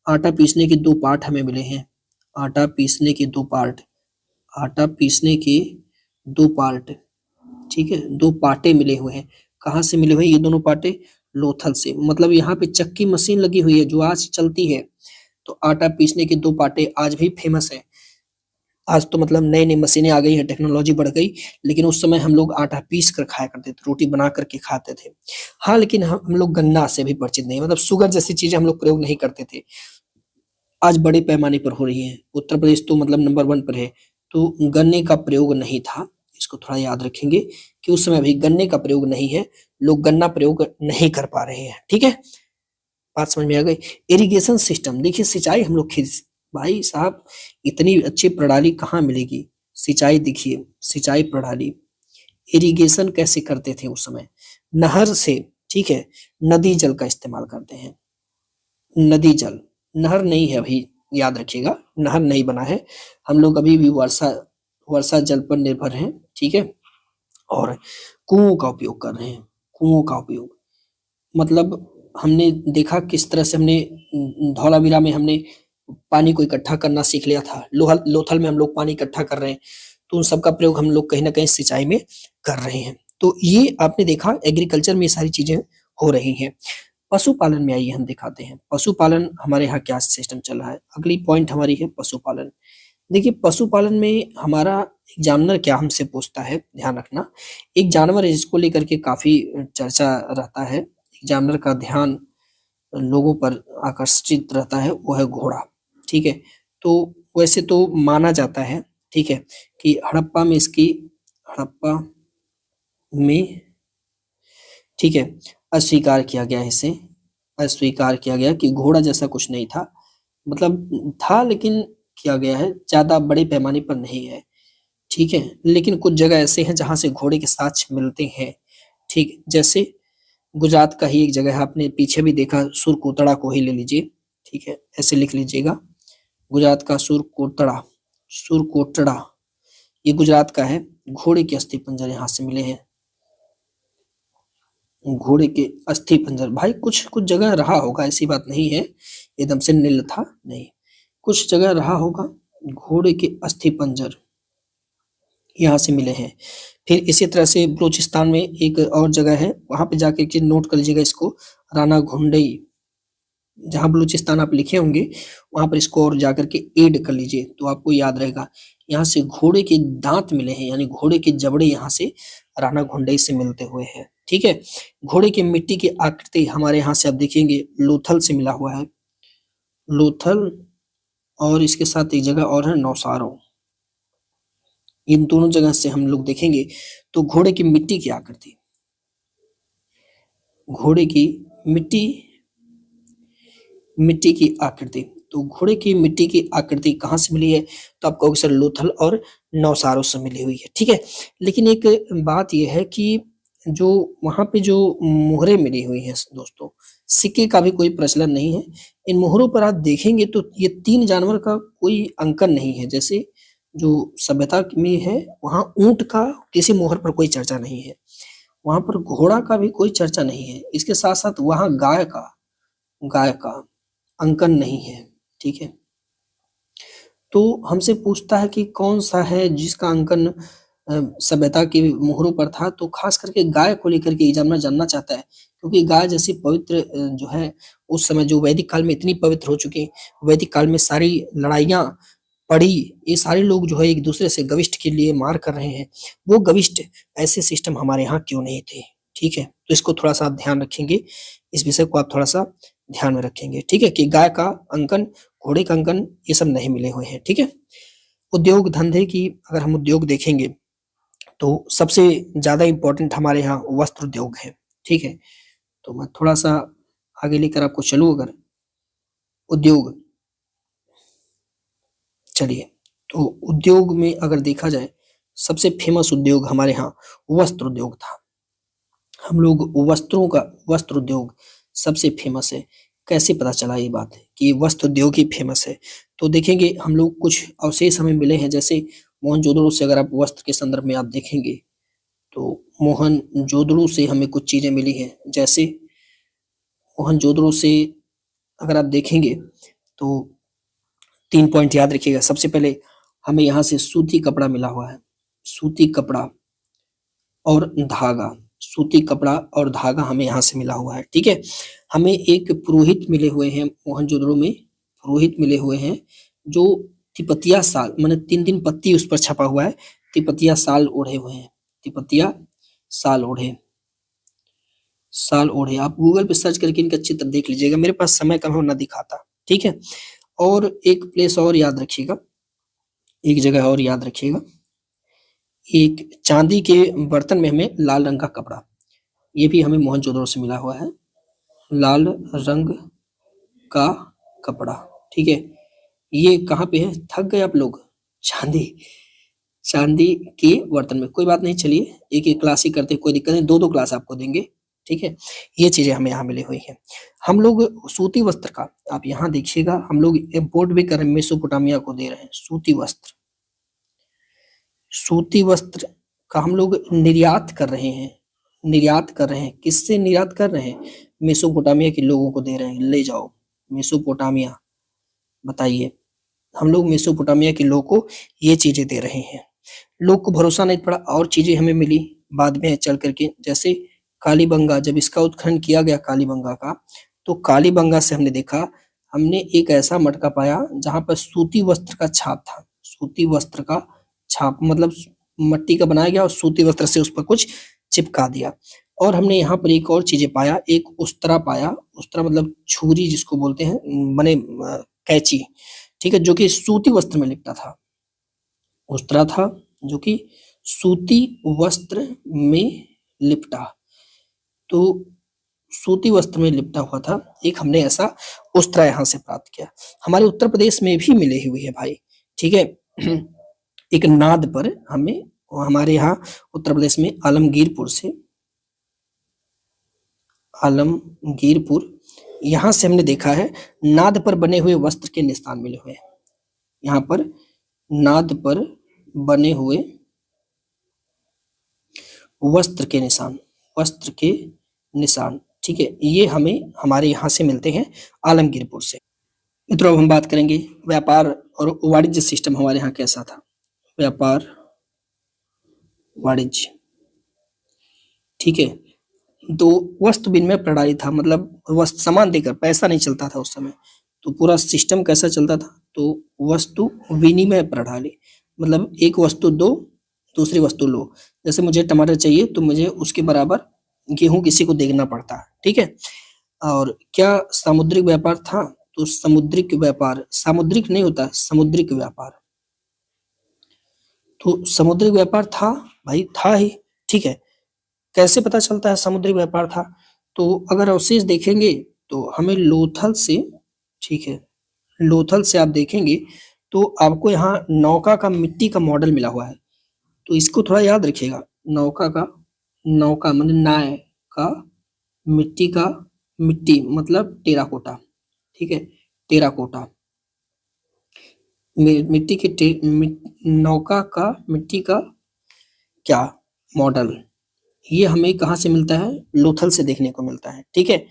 आटा पीसने के दो पार्ट हमें मिले हैं, आटा पीसने के दो पार्ट, आटा पीसने के दो पार्ट, ठीक है, दो पाटे मिले हुए हैं। कहाँ से मिले हुए ये दोनों पाटे, लोथल से। मतलब यहाँ पे चक्की मशीन लगी हुई है जो आज चलती है। तो आटा पीसने के दो पाटे आज भी फेमस है। आज तो मतलब नई नई मशीनें आ गई है, टेक्नोलॉजी बढ़ गई, लेकिन उस समय हम लोग आटा पीस कर खाया करते थे, रोटी बना करके खाते थे। हाँ लेकिन हम लोग गन्ना से भी परिचित नहीं, मतलब शुगर जैसी चीजें हम लोग प्रयोग नहीं करते थे, आज बड़े पैमाने पर हो रही है। उत्तर प्रदेश तो मतलब नंबर 1 पर है। तो गन्ने का प्रयोग नहीं था, इसको थोड़ा याद रखेंगे कि उस समय भी गन्ने का प्रयोग नहीं है, लोग गन्ना प्रयोग नहीं कर पा रहे हैं, ठीक है। बात समझ में आ गई। इरिगेशन सिस्टम, देखिए सिंचाई हम लोग भाई साहब इतनी अच्छी प्रणाली कहाँ मिलेगी, सिंचाई देखिए, सिंचाई प्रणाली, इरिगेशन कैसे करते थे उस समय, नहर से, ठीक है, नदी जल का इस्तेमाल करते हैं, नदी जल, नहर नहीं है अभी, याद रखिएगा नहर नहीं बना है, हम लोग अभी भी वर्षा वर्षा जल पर निर्भर हैं, ठीक है। और कुओं का उपयोग कर रहे हैं, कुओं का उपयोग, मतलब हमने देखा किस तरह से हमने धौलावीरा में हमने पानी को इकट्ठा करना सीख लिया था, लोथल में हम लोग पानी इकट्ठा कर रहे हैं। तो उन सब का प्रयोग हम लोग कहीं ना कहीं सिंचाई में कर रहे हैं। तो ये आपने देखा एग्रीकल्चर में ये सारी चीजें हो रही हैं। पशुपालन में आइए हम दिखाते हैं, पशुपालन हमारे यहाँ क्या सिस्टम चल रहा है। अगली पॉइंट हमारी है पशुपालन। देखिए पशुपालन में हमारा एग्जामिनर क्या हमसे पूछता है, ध्यान रखना, एक जानवर है जिसको लेकर के काफी चर्चा रहता है, एग्जामिनर का ध्यान लोगों पर आकर्षित रहता है, वो है घोड़ा, ठीक है। तो वैसे तो माना जाता है, ठीक है, कि हड़प्पा में इसकी, हड़प्पा में, ठीक है, अस्वीकार किया गया, इसे अस्वीकार किया गया कि घोड़ा जैसा कुछ नहीं था, मतलब था लेकिन किया गया है, ज्यादा बड़े पैमाने पर नहीं है, ठीक है। लेकिन कुछ जगह ऐसे हैं जहां से घोड़े के साक्ष्य मिलते हैं, ठीक, जैसे गुजरात का ही एक जगह है, आपने पीछे भी देखा, सुरकोतड़ा को ही ले लीजिए, ठीक है, ऐसे लिख लीजिएगा, गुजरात का सुरकोतड़ा, सुरकोटड़ा, ये गुजरात का है। घोड़े के अस्थि पंजर यहाँ से मिले हैं, घोड़े के अस्थि पंजर, भाई कुछ कुछ जगह रहा होगा, ऐसी बात नहीं है एकदम से नील था, नहीं, कुछ जगह रहा होगा। घोड़े के अस्थि पंजर यहाँ से मिले हैं। फिर इसी तरह से बलूचिस्तान में एक और जगह है, वहां पे जाके के नोट कर लीजिएगा इसको, राना घुंडई, जहां बलूचिस्तान आप लिखे होंगे वहां पर इसको और जाकर के ऐड कर लीजिए तो आपको याद रहेगा। यहाँ से घोड़े के दांत मिले हैं, यानी घोड़े के जबड़े यहाँ से राना घुंडई से मिलते हुए हैं, ठीक है। घोड़े की मिट्टी की आकृति हमारे यहाँ से आप देखेंगे लोथल से मिला हुआ है, लोथल और इसके साथ एक जगह और है नौसारो। इन दोनों जगह से हम लोग देखेंगे तो घोड़े की मिट्टी की आकृति, घोड़े की मिट्टी मिट्टी की आकृति, तो घोड़े की मिट्टी की आकृति कहाँ से मिली है? तो आप कहोगे सर लोथल और नौसारो से मिली हुई है, ठीक है। लेकिन एक बात यह है कि जो वहाँ पे जो मोहरें मिली हुई हैं दोस्तों, सिक्के का भी कोई प्रचलन नहीं है। इन मोहरों पर आप देखेंगे तो ये 3 जानवर का कोई अंकन नहीं है। जैसे जो सभ्यता में है वहाँ ऊँट का किसी मोहर पर कोई चर्चा नहीं है, वहाँ पर घोड़ा का भी कोई चर्चा नहीं है। इसके साथ-साथ वहाँ गाय का अंकन नहीं है, ठीक है। तो हमसे पूछता है कि कौन-सा है जिसका अंकन सभ्यता की मोहरों पर था, तो खास करके गाय को लेकर के एग्जामिनर जानना चाहता है, क्योंकि गाय जैसी पवित्र जो है उस समय जो वैदिक काल में इतनी पवित्र हो चुकी, वैदिक काल में सारी लड़ाइयाँ पड़ी, ये सारे लोग जो है एक-दूसरे से गविष्ठ के लिए मार कर रहे हैं, वो गविष्ठ ऐसे सिस्टम हमारे यहाँ क्यों नहीं थे, ठीक है? तो इसको थोड़ा-सा आप ध्यान रखेंगे, इस विषय को आप थोड़ा-सा ध्यान में रखेंगे, ठीक है? कि गाय का अंकन, घोड़े का अंकन ये सब नहीं मिले हुए हैं, ठीक है? उद्योग धंधे की अगर हम उद्योग देखेंगे तो सबसे ज़्यादा इम्पोर्टेंट हमारे यहाँ वस्त्र उद्योग है, ठीक है? तो मैं थोड़ा-सा आगे लेकर आपको चलूँ अगर उद्योग, चलिए, तो उद्योग में अगर देखा जाए सबसे फेमस उद्योग हमारे यहाँ वस्त्र उद्योग था। हम लोग वस्त्र उद्योग सबसे फेमस है। कैसे पता चला ये बात कि वस्त्र उद्योग ही फेमस है? तो देखेंगे हम लोग कुछ अवशेष हमें मिले हैं, जैसे मोहनजोदड़ो से अगर आप वस्त्र के संदर्भ में आप देखेंगे, तो मोहनजोदड़ो से हमें कुछ चीज़ें मिली हैं। जैसे मोहनजोदड़ो से अगर आप देखेंगे तो 3 पॉइंट याद रखिएगा। सबसे पहले हमें यहाँ से सूती कपड़ा मिला हुआ है, सूती कपड़ा और धागा, सूती कपड़ा और धागा हमें यहाँ से मिला हुआ है, ठीक है। हमें एक पुरोहित मिले हुए हैं मोहनजोदड़ो में, पुरोहित मिले हुए हैं जो तिपतिया साल माने 3-3 पत्ती उस पर छपा हुआ है, तिपतिया साल ओढ़े हुए हैं, तिपतिया साल ओढ़े, साल ओढ़े। आप गूगल पे सर्च करके इनका चित्र देख लीजिएगा, मेरे पास समय कम है और ना दिखाता, ठीक है। और एक प्लेस और याद रखिएगा, एक जगह और याद रखिएगा, एक चांदी के बर्तन में हमें लाल रंग का कपड़ा, ये भी हमें मोहनजोदड़ो से मिला हुआ है, लाल रंग का कपड़ा, ठीक है। ये कहाँ पे है? थक गए आप लोग? चांदी, चांदी के बर्तन में, कोई बात नहीं, चलिए एक-एक क्लास ही करते हैं, कोई दिक्कत नहीं, 2-2 क्लास आपको देंगे, ठीक है। ये चीज़ें हमें यहाँ मिली हुई हैं। हम लोग सूती वस्त्र का, आप यहाँ देखिएगा, हम लोग इम्पोर्ट भी कर रहे हैं, मेसोपोटामिया को दे रहे हैं सूती वस्त्र। सूती वस्त्र का हम लोग निर्यात कर रहे हैं, निर्यात कर रहे हैं। किससे निर्यात कर रहे हैं? मेसोपोटामिया के लोगों को दे रहे हैं, ले जाओ मेसोपोटामिया, बताइए। हम लोग मेसोपोटामिया के लोगों को ये चीज़ें दे रहे हैं। लोग को भरोसा नहीं पड़ा, और चीज़ें हमें मिली बाद में चल करके, जैसे कालीबंगा, जब इसका उत्खनन किया गया कालीबंगा का, तो कालीबंगा से हमने देखा, हमने एक ऐसा मटका पाया जहाँ पर सूती वस्त्र का छाप था, सूती वस्त्र का छाप, मतलब मट्टी का बनाया गया और सूती वस्त्र से उस पर कुछ चिपका दिया। और हमने यहाँ पर एक और चीज़ें पाया, एक उस्तरा पाया, उस्तरा मतलब छुरी जिसको बोलते हैं, माने कैंची, ठीक है, जो कि सूती वस्त्र में लिपटा था। उस्तरा था जो कि सूती वस्त्र में लिपटा, तो सूती वस्त्र में लिपटा हुआ था, एक हमने ऐसा उस्तरा यहाँ से प्राप्त किया। हमारे उत्तर प्रदेश में भी मिली हुई है भाई, ठीक है। एक नाद पर हमें, हमारे यहाँ उत्तर प्रदेश में आलमगीरपुर से, आलमगीरपुर, यहाँ से हमने देखा है नाद पर बने हुए वस्त्र के निशान मिले हुए हैं। यहाँ पर नाद पर बने हुए वस्त्र के निशान, वस्त्र के निशान, ठीक है, ये हमें हमारे यहाँ से मिलते हैं आलमगीरपुर से। मित्रों अब हम बात करेंगे व्यापार और वाणिज्य सिस्टम हमारे यहाँ कैसा था। व्यापार वाणिज्य, ठीक है, तो वस्तु विनिमय प्रणाली था, मतलब वस्तु सामान देकर, पैसा नहीं चलता था उस समय, तो पूरा सिस्टम कैसा चलता था? तो वस्तु विनिमय प्रणाली, मतलब एक वस्तु दो, दूसरी वस्तु लो। जैसे मुझे टमाटर चाहिए तो मुझे उसके बराबर गेहूं किसी को देना पड़ता है, ठीक है। और क्या सामुद्रिक व्यापार था? तो समुद्रिक व्यापार, सामुद्रिक नहीं होता, समुद्रिक व्यापार। तो समुद्रिक व्यापार था भाई, था ही, ठीक है। कैसे पता चलता है समुद्रिक व्यापार था? तो अगर अवशेष देखेंगे तो हमें लोथल से, ठीक है, लोथल से आप देखेंगे तो आपको यहाँ नौका का मिट्टी का मॉडल मिला हुआ है। तो इसको थोड़ा याद रखिएगा, नौका का, नौका मतलब नाय का, मिट्टी का, मिट्टी मतलब टेराकोटा, ठीक है, टेराकोटा, मिट्टी के नौका का मिट्टी का क्या मॉडल, ये हमें कहाँ से मिलता है? लोथल से देखने को मिलता है, ठीक है।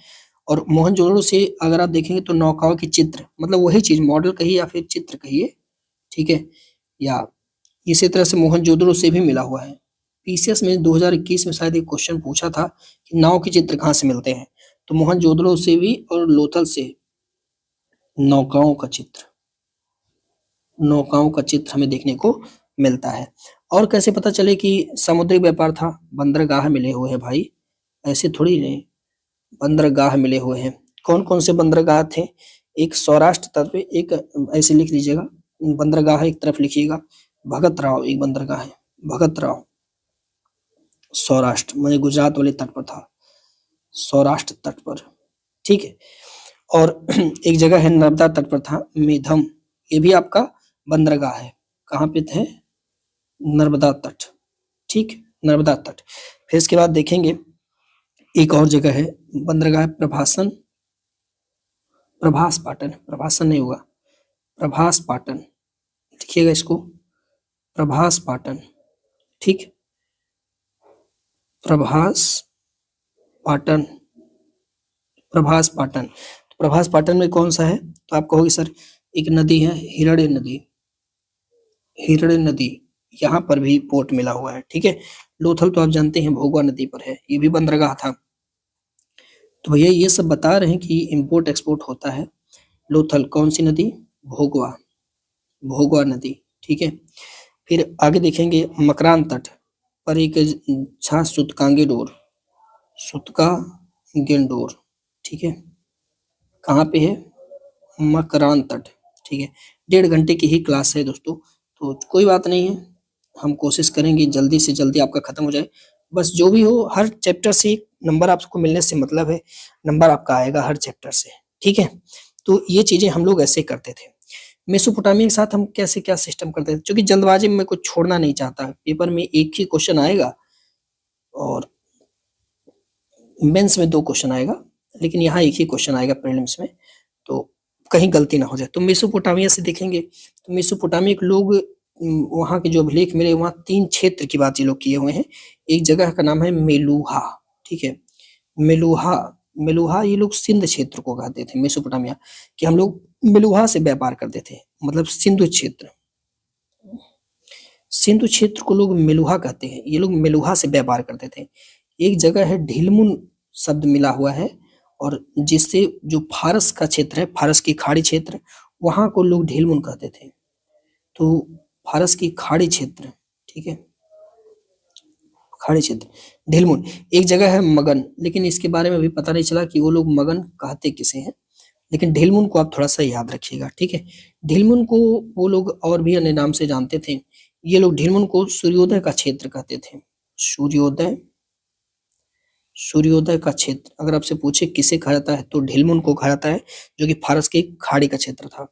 और मोहनजोदड़ो से अगर आप देखेंगे तो नौकाओं के चित्र, मतलब वही चीज, मॉडल कहिए या फिर चित्र कहिए, ठीक है। या इसी तरह से मोहनजोदड़ो से भी मिला हुआ है। पीसीएस में 2021 में शायद एक क्वेश्चन पूछा था कि नाव के चित्र कहाँ से मिलते हैं, तो मोहनजोदड़ो से भी और लोथल से नौकाओं का चित्र, नौकाओं का चित्र हमें देखने को मिलता है। और कैसे पता चले कि समुद्रिक व्यापार था? बंदरगाह मिले हुए हैं भाई, ऐसे थोड़ी नहीं, बंदरगाह मिले हुए हैं। कौन कौन से बंदरगाह थे? एक सौराष्ट्र तट पे, एक ऐसे लिख लीजिएगा बंदरगाह, एक तरफ लिखिएगा भगत राव, एक बंदरगाह है भगत राव, सौराष्ट्र माने गुजरात वाले तट पर था, सौराष्ट्र तट पर, ठीक है। और एक जगह है नर्मदा तट पर था, मेधम, ये भी आपका बंदरगाह है। कहाँ पे थे? नर्मदा तट, ठीक, नर्मदा तट। फिर इसके बाद देखेंगे एक और जगह है बंदरगाह, प्रभासन, प्रभास पाटन, प्रभासन नहीं होगा, प्रभास पाटन, लिखिएगा इसको, प्रभास पाटन, ठीक, प्रभास पाटन, प्रभास पाटन। तो प्रभास पाटन में कौन सा है? तो आप कहोगे सर एक नदी है हिरण्य नदी, हिरण्य नदी, यहाँ पर भी पोर्ट मिला हुआ है, ठीक है। लोथल तो आप जानते हैं भोगवा नदी पर है, ये भी बंदरगाह था। तो भैया ये सब बता रहे हैं कि इंपोर्ट एक्सपोर्ट होता है। लोथल कौन सी नदी? भोगवा, भोगवा नदी, ठीक है। फिर आगे देखेंगे मकरान तट पर एक छा सुतकांगे डोर, सुतका गेंडोर, ठीक है, कहाँ पे है? मकरान तट, ठीक है। 1.5 घंटे की ही क्लास है दोस्तों, तो कोई बात नहीं है, हम कोशिश करेंगे जल्दी से जल्दी आपका खत्म हो जाए। बस जो भी हो, हर चैप्टर से नंबर आपको मिलने से मतलब है, नंबर आपका आएगा हर चैप्टर से, ठीक है। तो ये चीजें हम लोग ऐसे करते थे। मेसोपोटामिया के साथ हम कैसे क्या सिस्टम करते थे, क्योंकि जल्दबाजी में कुछ छोड़ना नहीं चाहता, पेपर में एक ही क्वेश्चन आएगा और मेंस में 2 क्वेश्चन आएगा, लेकिन यहाँ एक ही क्वेश्चन आएगा प्रीलिम्स में, तो कहीं गलती ना हो जाए। तो मेसोपोटामिया से देखेंगे तो मेसोपोटामिया के लोग, वहाँ के जो अभिलेख मिले, वहाँ 3 क्षेत्र की बात ये लोग किए हुए हैं। एक जगह का नाम है मेलूहा, ठीक है, मेलूहा, मेलूहा ये लोग सिंध क्षेत्र को कहते थे मेसोपोटामिया, कि हम लोग मेलूहा से व्यापार करते थे, मतलब सिंधु क्षेत्र, सिंधु क्षेत्र को लोग मेलुहा कहते हैं, ये लोग मेलुहा से व्यापार करते थे। एक जगह है ढिलमुन शब्द मिला हुआ है, और जिससे जो फारस का क्षेत्र है, फारस की खाड़ी क्षेत्र, वहां को लोग ढिलमुन कहते थे। तो फारस की खाड़ी क्षेत्र, ठीक है, खाड़ी क्षेत्र ढिलमुन। एक जगह है मगन, लेकिन इसके बारे में भी पता नहीं चला कि वो लोग मगन कहते किसे हैं, लेकिन ढिलमुन को आप थोड़ा सा याद रखिएगा, ठीक है। ढिलमुन को वो लोग और भी अन्य नाम से जानते थे। ये लोग ढिलमुन को सूर्योदय का क्षेत्र कहते थे, सूर्योदय, सूर्योदय का क्षेत्र अगर आपसे पूछे किसे कहा जाता है, तो ढिलमुन को कहा जाता है, जो कि फारस की खाड़ी का क्षेत्र था।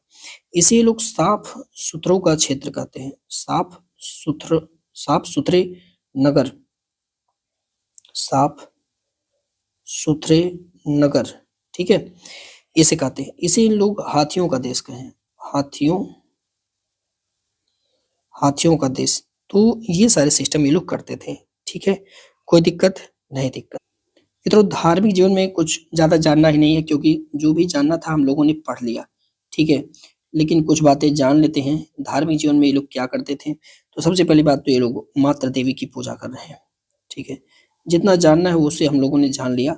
इसे लोग साफ सुथरों का क्षेत्र कहते हैं, साफ सुथर, साफ सुथरे नगर, साफ सुथरे नगर, ठीक है, इसे कहते हैं। इसे लोग हाथियों का देश कहें, हाथियों, हाथियों का देश। तो ये सारे सिस्टम ये लोग करते थे, ठीक है, कोई दिक्कत नहीं, दिक्कत। ये तो धार्मिक जीवन में कुछ ज्यादा जानना ही नहीं है, क्योंकि जो भी जानना था हम लोगों ने पढ़ लिया, ठीक है। लेकिन कुछ बातें जान लेते हैं, धार्मिक जीवन में ये लोग क्या करते थे। तो सबसे पहली बात तो ये लोग मात्र देवी की पूजा कर रहे हैं, ठीक है, जितना जानना है उसे हम लोगों ने जान लिया,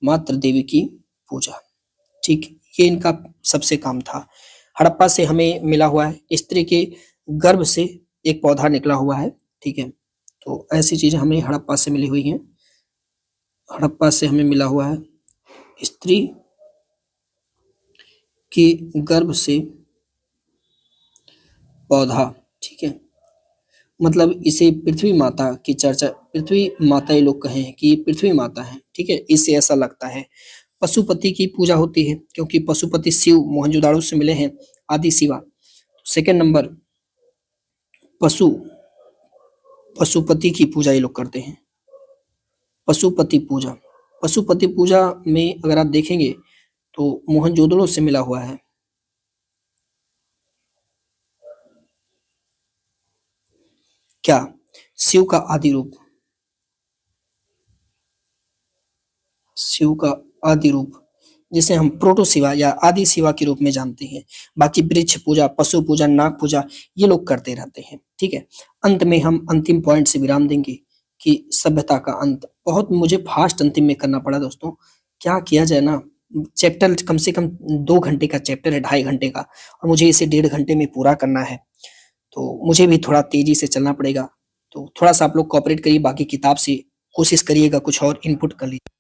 मात्र देवी की पूजा, ठीक, ये इनका सबसे काम था। हड़प्पा से हमें मिला हुआ है, स्त्री के गर्भ से एक पौधा निकला हुआ है, ठीक है। तो ऐसी चीजें हमें हड़प्पा से मिली हुई हैं, हड़प्पा से हमें मिला हुआ है स्त्री कि गर्भ से पौधा, ठीक है, मतलब इसे पृथ्वी माता की चर्चा, पृथ्वी माता ये लोग कहें कि ये पृथ्वी माता है, ठीक है, इससे ऐसा लगता है। पशुपति की पूजा होती है क्योंकि पशुपति शिव मोहनजोदाड़ो से मिले हैं, आदि शिवा। सेकंड नंबर, पशु पशुपति की पूजा ये लोग करते हैं, पशुपति पूजा। पशुपति पूजा में अगर आप देखेंगे तो मोहनजोदड़ो से मिला हुआ है। क्या? शिव का आदि रूप, शिव का आदि रूप जिसे हम प्रोटो शिवा या आदि शिवा के रूप में जानते हैं। बाकी वृक्ष पूजा, पशु पूजा, नाग पूजा ये लोग करते रहते हैं, ठीक है। अंत में हम अंतिम पॉइंट से विराम देंगे कि सभ्यता का अंत। बहुत मुझे फास्ट अंतिम में करना पड़ा दोस्तों, क्या किया जाए ना, चैप्टर कम से कम 2 घंटे का चैप्टर है, 2.5 घंटे का, और मुझे इसे 1.5 घंटे में पूरा करना है, तो मुझे भी थोड़ा तेजी से चलना पड़ेगा। तो थोड़ा सा आप लोग कोऑपरेट करिए, बाकी किताब से कोशिश करिएगा कुछ और इनपुट कर लीजिए।